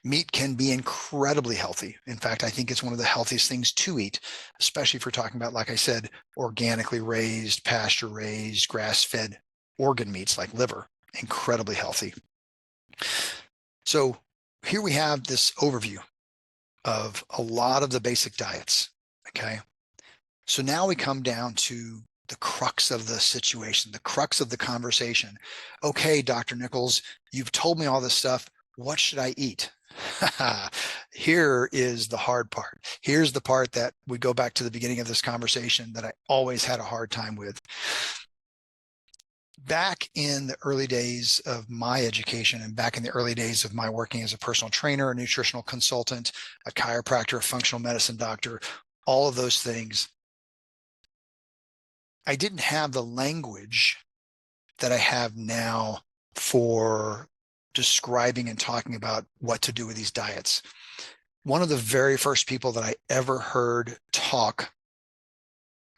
Meat can be incredibly healthy. In fact, I think it's one of the healthiest things to eat, especially if we're talking about, like I said, organically raised, pasture raised, grass-fed organ meats like liver. Incredibly healthy. So here we have this overview of a lot of the basic diets. Okay. So now we come down to the crux of the situation, the crux of the conversation. Okay, Dr. Nichols, you've told me all this stuff. What should I eat? Here is the hard part. Here's the part that we go back to the beginning of this conversation that I always had a hard time with. back in the early days of my education and back in the early days of my working as a personal trainer, a nutritional consultant, a chiropractor, a functional medicine doctor, all of those things, I didn't have the language that I have now for describing and talking about what to do with these diets. One of the very first people that I ever heard talk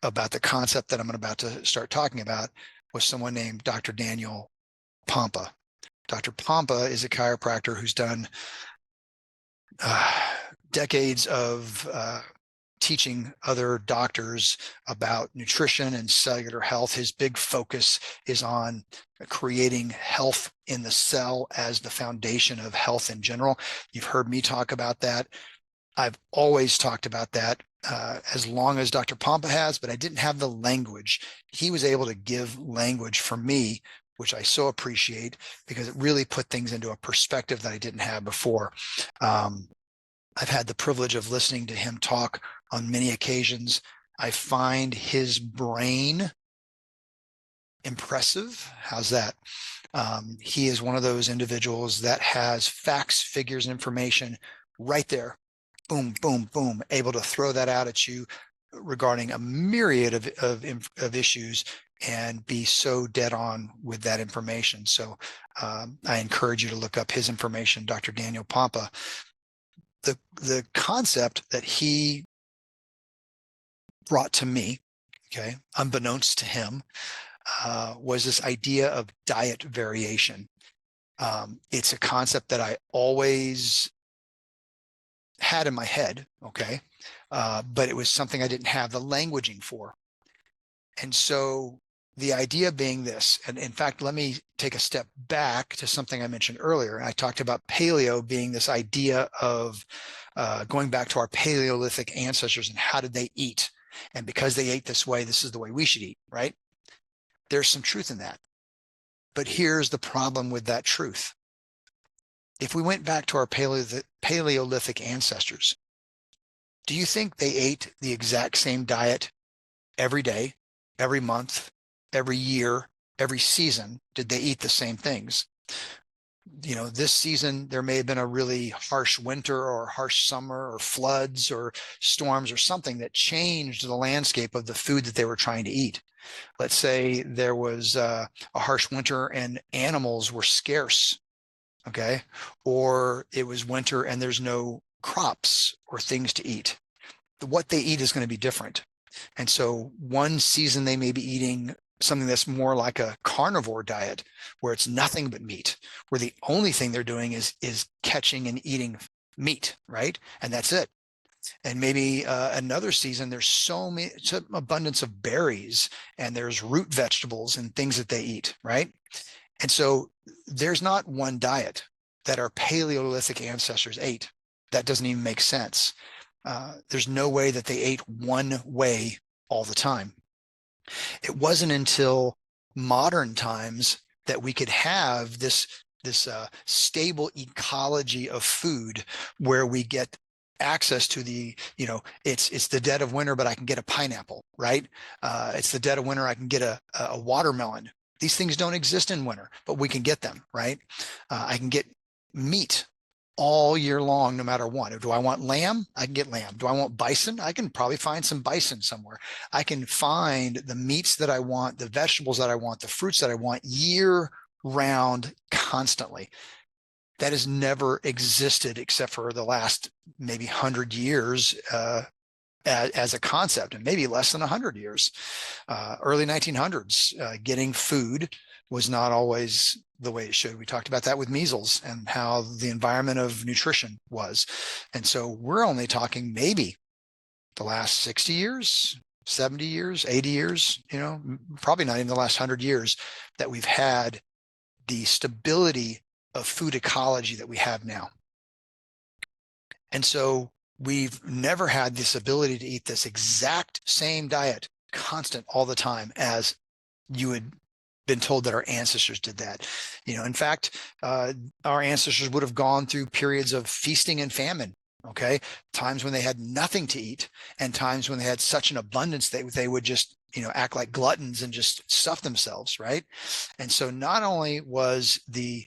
about the concept that I'm about to start talking about was someone named Dr. Daniel Pompa. Dr. Pompa is a chiropractor who's done decades of teaching other doctors about nutrition and cellular health. His big focus is on creating health in the cell as the foundation of health in general. You've heard me talk about that. I've always talked about that as long as Dr. Pompa has, but I didn't have the language. He was able to give language for me, which I so appreciate, because it really put things into a perspective that I didn't have before. I've had the privilege of listening to him talk on many occasions. I find his brain impressive. How's that? He is one of those individuals that has facts, figures, and information right there. Boom, boom, boom, able to throw that out at you regarding a myriad of issues and be so dead on with that information. So I encourage you to look up his information, Dr. Daniel Pompa. The concept that he brought to me, okay, unbeknownst to him, was this idea of diet variation. It's a concept that I always had in my head, okay, but it was something I didn't have the languaging for. And so the idea being this, and in fact, let me take a step back to something I mentioned earlier. I talked about paleo being this idea of going back to our Paleolithic ancestors and how did they eat? And because they ate this way, this is the way we should eat, right? There's some truth in that. But here's the problem with that truth. If we went back to our Paleolithic ancestors, do you think they ate the exact same diet every day, every month, every year, every season? Did they eat the same things? You know, this season, there may have been a really harsh winter or harsh summer or floods or storms or something that changed the landscape of the food that they were trying to eat. Let's say there was a harsh winter and animals were scarce, okay? Or it was winter and there's no crops or things to eat. What they eat is going to be different. And so one season they may be eating something that's more like a carnivore diet where it's nothing but meat, where the only thing they're doing is catching and eating meat, right? And that's it. And maybe another season, there's such abundance of berries and there's root vegetables and things that they eat, right? And so there's not one diet that our Paleolithic ancestors ate. That doesn't even make sense. There's no way that they ate one way all the time. It wasn't until modern times that we could have this stable ecology of food where we get access to the, you know, it's the dead of winter, but I can get a pineapple, right? It's the dead of winter, I can get a watermelon. These things don't exist in winter, but we can get them, right? I can get meat all year long, no matter what. Do I want lamb? I can get lamb. Do I want bison? I can probably find some bison somewhere. I can find the meats that I want, the vegetables that I want, the fruits that I want year round constantly. That has never existed except for the last maybe 100 years as a concept, and maybe less than 100 years. Early 1900s, getting food was not always the way it should. We talked about that with measles and how the environment of nutrition was. And so we're only talking maybe the last 60 years, 70 years, 80 years, you know, probably not even the last 100 years that we've had the stability of food ecology that we have now. And so we've never had this ability to eat this exact same diet constant all the time as you had been told that our ancestors did that. You know, in fact, our ancestors would have gone through periods of feasting and famine Okay. Times when they had nothing to eat, and times when they had such an abundance that they would just, act like gluttons and just stuff themselves. Right. And so not only was the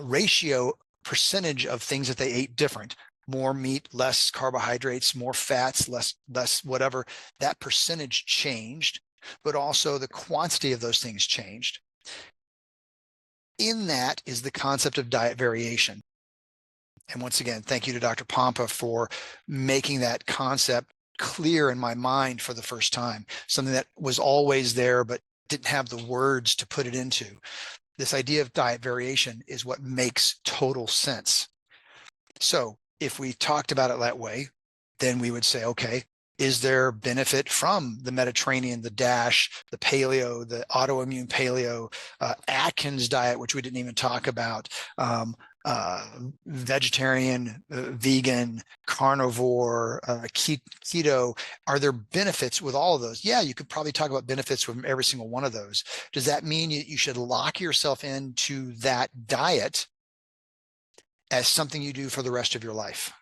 ratio percentage of things that they ate different, more meat, less carbohydrates, more fats, less whatever, that percentage changed, but also the quantity of those things changed. In that is the concept of diet variation. And once again, thank you to Dr. Pompa for making that concept clear in my mind for the first time, something that was always there, but didn't have the words to put it into. This idea of diet variation is what makes total sense. So if we talked about it that way, then we would say, okay, is there benefit from the Mediterranean, the DASH, the paleo, the autoimmune paleo, Atkins diet, which we didn't even talk about, vegetarian, vegan, carnivore, keto? Are there benefits with all of those? Yeah, you could probably talk about benefits from every single one of those. Does that mean you should lock yourself into that diet as something you do for the rest of your life?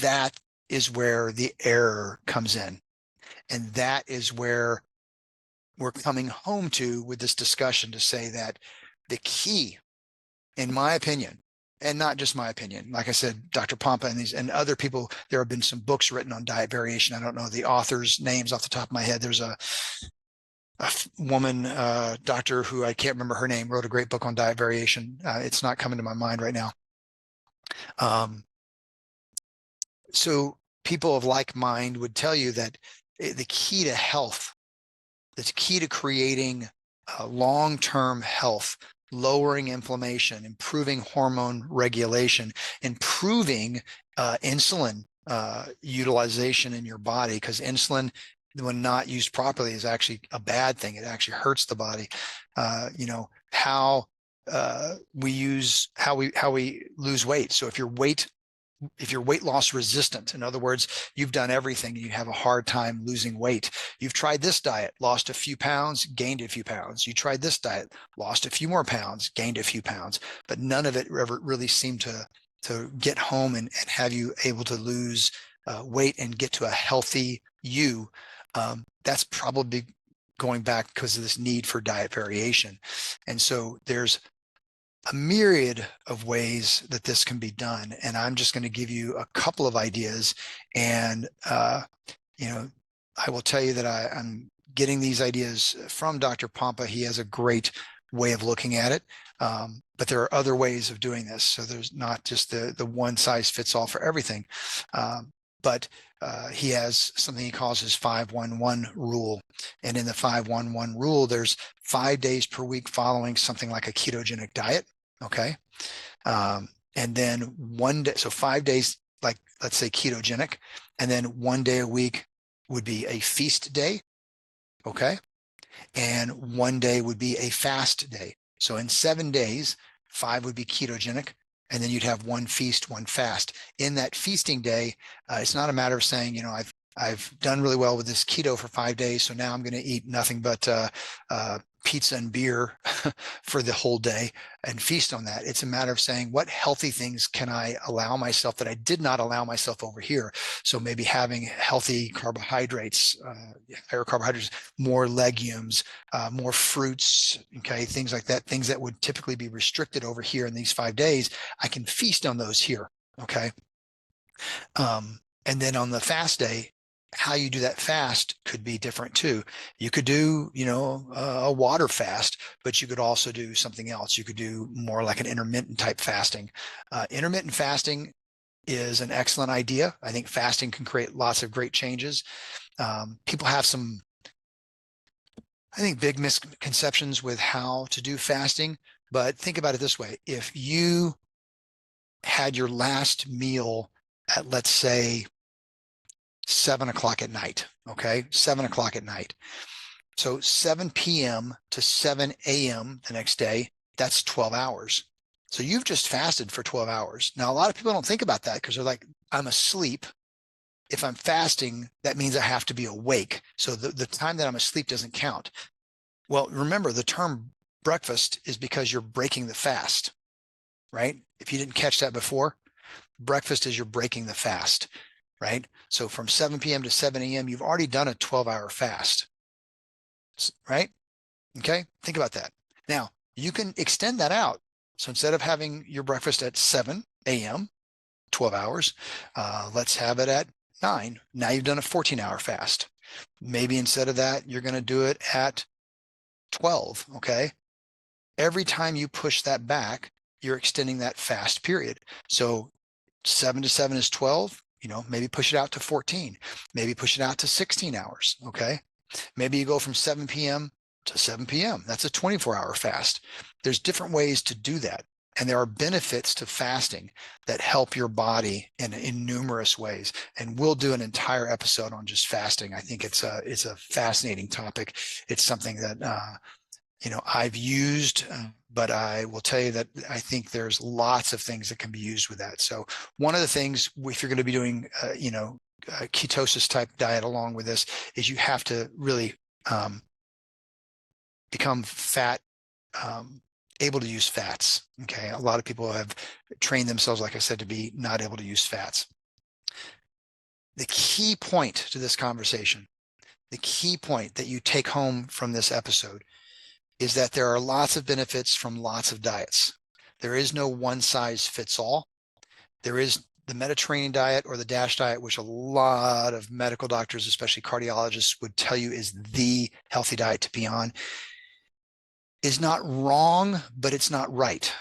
That is where the error comes in. And that is where we're coming home to with this discussion, to say that the key, in my opinion, and not just my opinion, like I said, Dr. Pompa and other people, there have been some books written on diet variation. I don't know the authors' names off the top of my head. There's a woman, doctor, who I can't remember her name, wrote a great book on diet variation. It's not coming to my mind right now. So people of like mind would tell you that the key to health, the key to creating long-term health, lowering inflammation, improving hormone regulation, improving insulin utilization in your body, because insulin, when not used properly, is actually a bad thing. It actually hurts the body. How we lose weight. So if you're weight loss resistant, in other words, you've done everything, you have a hard time losing weight. You've tried this diet, lost a few pounds, gained a few pounds. You tried this diet, lost a few more pounds, gained a few pounds, but none of it ever really seemed to get home and have you able to lose weight and get to a healthy you. That's probably going back because of this need for diet variation. And so there's a myriad of ways that this can be done. And I'm just going to give you a couple of ideas. And, I will tell you that I'm getting these ideas from Dr. Pompa. He has a great way of looking at it. But there are other ways of doing this. So there's not just the one size fits all for everything. But he has something he calls his 5-1-1 rule. And in the 5-1-1 rule, there's 5 days per week following something like a ketogenic diet. Okay. And then 1 day, so 5 days, like let's say ketogenic, and then 1 day a week would be a feast day. Okay. And 1 day would be a fast day. So in 7 days, 5 would be ketogenic, and then you'd have 1 feast, 1 fast. In that feasting day, it's not a matter of saying, I've done really well with this keto for 5 days, so now I'm going to eat nothing but pizza and beer for the whole day and feast on that. It's a matter of saying, what healthy things can I allow myself that I did not allow myself over here? So maybe having healthy carbohydrates, higher carbohydrates, more legumes, more fruits, okay, things like that, things that would typically be restricted over here in these 5 days. I can feast on those here, okay? And then on the fast day, how you do that fast could be different too. You could do, a water fast, but you could also do something else. You could do more like an intermittent type fasting. Intermittent fasting is an excellent idea. I think fasting can create lots of great changes. People have some, I think, big misconceptions with how to do fasting, but think about it this way. If you had your last meal at, let's say, 7 o'clock at night. Okay. 7 o'clock at night. So 7 p.m. to 7 a.m. the next day, that's 12 hours. So you've just fasted for 12 hours. Now, a lot of people don't think about that because they're like, I'm asleep. If I'm fasting, that means I have to be awake. So the time that I'm asleep doesn't count. Well, remember, the term breakfast is because you're breaking the fast, right? If you didn't catch that before, breakfast is you're breaking the fast, right? So from 7 p.m. to 7 a.m., you've already done a 12-hour fast, right? Okay, think about that. Now, you can extend that out. So instead of having your breakfast at 7 a.m., 12 hours, let's have it at 9. Now you've done a 14-hour fast. Maybe instead of that, you're going to do it at 12, okay? Every time you push that back, you're extending that fast period. So 7 to 7 is 12, maybe push it out to 14, maybe push it out to 16 hours, okay? Maybe you go from 7 p.m. to 7 p.m. That's a 24-hour fast. There's different ways to do that. And there are benefits to fasting that help your body in numerous ways. And we'll do an entire episode on just fasting. I think it's a fascinating topic. It's something that, I've used, but I will tell you that I think there's lots of things that can be used with that. So one of the things, if you're going to be doing, a ketosis type diet along with this, is you have to really become fat, able to use fats. Okay. A lot of people have trained themselves, like I said, to be not able to use fats. The key point to this conversation, the key point that you take home from this episode is that there are lots of benefits from lots of diets. There is no one size fits all. There is the Mediterranean diet or the DASH diet, which a lot of medical doctors, especially cardiologists, would tell you is the healthy diet to be on. Is not wrong, but it's not right.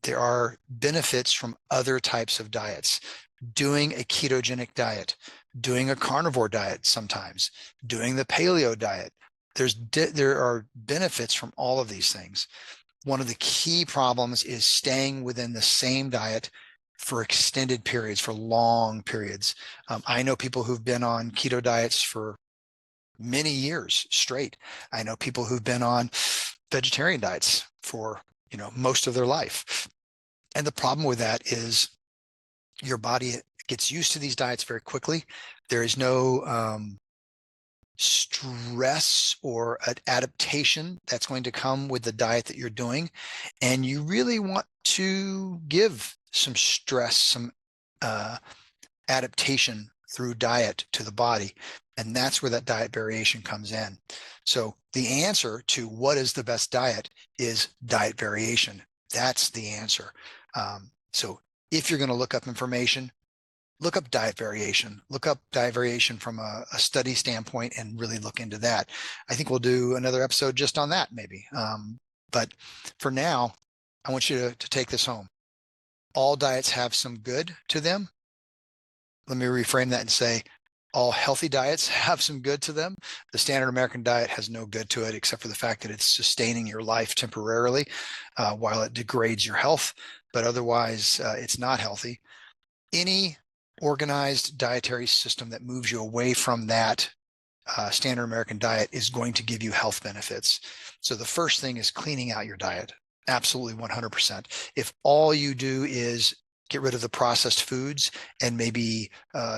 There are benefits from other types of diets. Doing a ketogenic diet, doing a carnivore diet sometimes, doing the paleo diet. There are benefits from all of these things. One of the key problems is staying within the same diet for extended periods, for long periods. I know people who've been on keto diets for many years straight. I know people who've been on vegetarian diets for, most of their life. And the problem with that is your body gets used to these diets very quickly. There is no stress or an adaptation that's going to come with the diet that you're doing. And you really want to give some stress, some adaptation through diet to the body. And that's where that diet variation comes in. So the answer to what is the best diet is diet variation. That's the answer. So if you're going to look up information, look up diet variation, look up diet variation from a study standpoint and really look into that. I think we'll do another episode just on that maybe. But for now, I want you to take this home. All diets have some good to them. Let me reframe that and say, all healthy diets have some good to them. The standard American diet has no good to it, except for the fact that it's sustaining your life temporarily while it degrades your health. But otherwise, it's not healthy. Any organized dietary system that moves you away from that standard American diet is going to give you health benefits. So the first thing is cleaning out your diet. Absolutely 100%. If all you do is get rid of the processed foods and maybe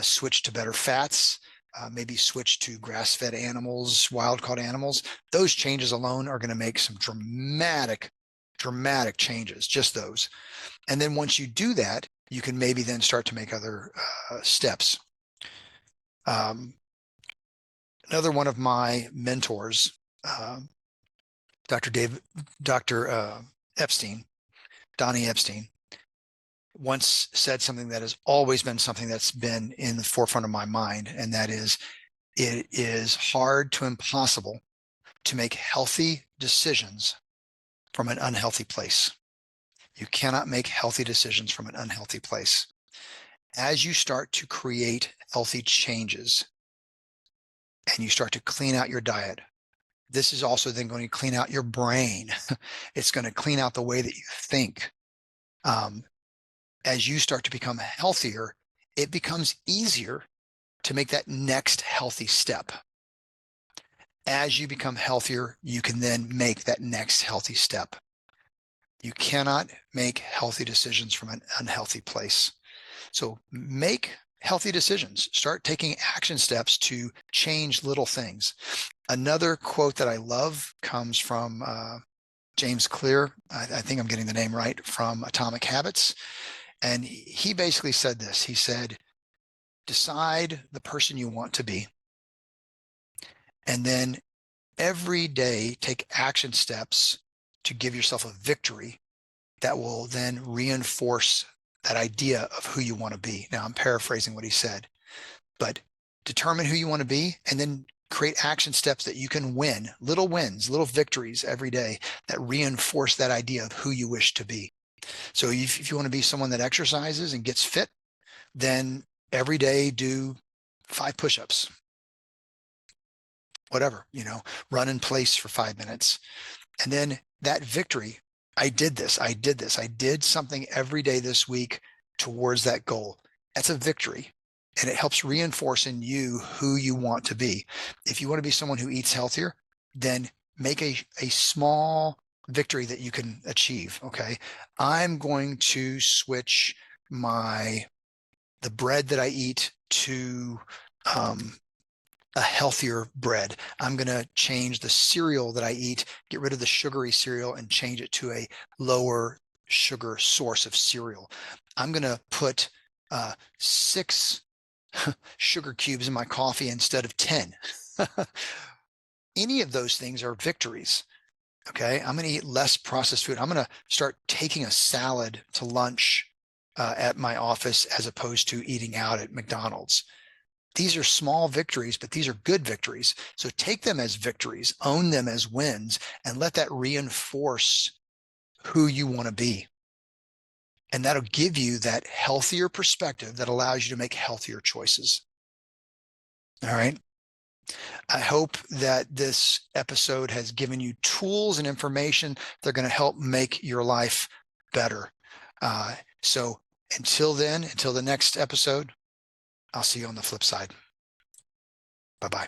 switch to better fats, maybe switch to grass-fed animals, wild-caught animals, those changes alone are going to make some dramatic changes, just those. And then once you do that, you can maybe then start to make other steps. Another one of my mentors, Dr. Epstein, Donnie Epstein, once said something that has always been something that's been in the forefront of my mind, and that is, it is hard to impossible to make healthy decisions from an unhealthy place. You cannot make healthy decisions from an unhealthy place. As you start to create healthy changes and you start to clean out your diet, this is also then going to clean out your brain. It's going to clean out the way that you think. As you start to become healthier, it becomes easier to make that next healthy step. As you become healthier, you can then make that next healthy step. You cannot make healthy decisions from an unhealthy place. So make healthy decisions. Start taking action steps to change little things. Another quote that I love comes from James Clear. I think I'm getting the name right, from Atomic Habits. And he basically said this. He said, decide the person you want to be, and then every day take action steps to give yourself a victory that will then reinforce that idea of who you want to be. Now, I'm paraphrasing what he said, but determine who you want to be and then create action steps that you can win, little wins, little victories every day that reinforce that idea of who you wish to be. So if you want to be someone that exercises and gets fit, then every day do 5 push-ups, whatever, run in place for 5 minutes. And then that victory, I did this, I did something every day this week towards that goal. That's a victory. And it helps reinforce in you who you want to be. If you want to be someone who eats healthier, then make a small victory that you can achieve. Okay. I'm going to switch the bread that I eat to a healthier bread. I'm going to change the cereal that I eat, get rid of the sugary cereal and change it to a lower sugar source of cereal. I'm going to put 6 sugar cubes in my coffee instead of 10. Any of those things are victories. Okay. I'm going to eat less processed food. I'm going to start taking a salad to lunch at my office as opposed to eating out at McDonald's. These are small victories, but these are good victories. So take them as victories, own them as wins, and let that reinforce who you want to be. And that'll give you that healthier perspective that allows you to make healthier choices. All right. I hope that this episode has given you tools and information that are going to help make your life better. So until then, until the next episode, I'll see you on the flip side. Bye-bye.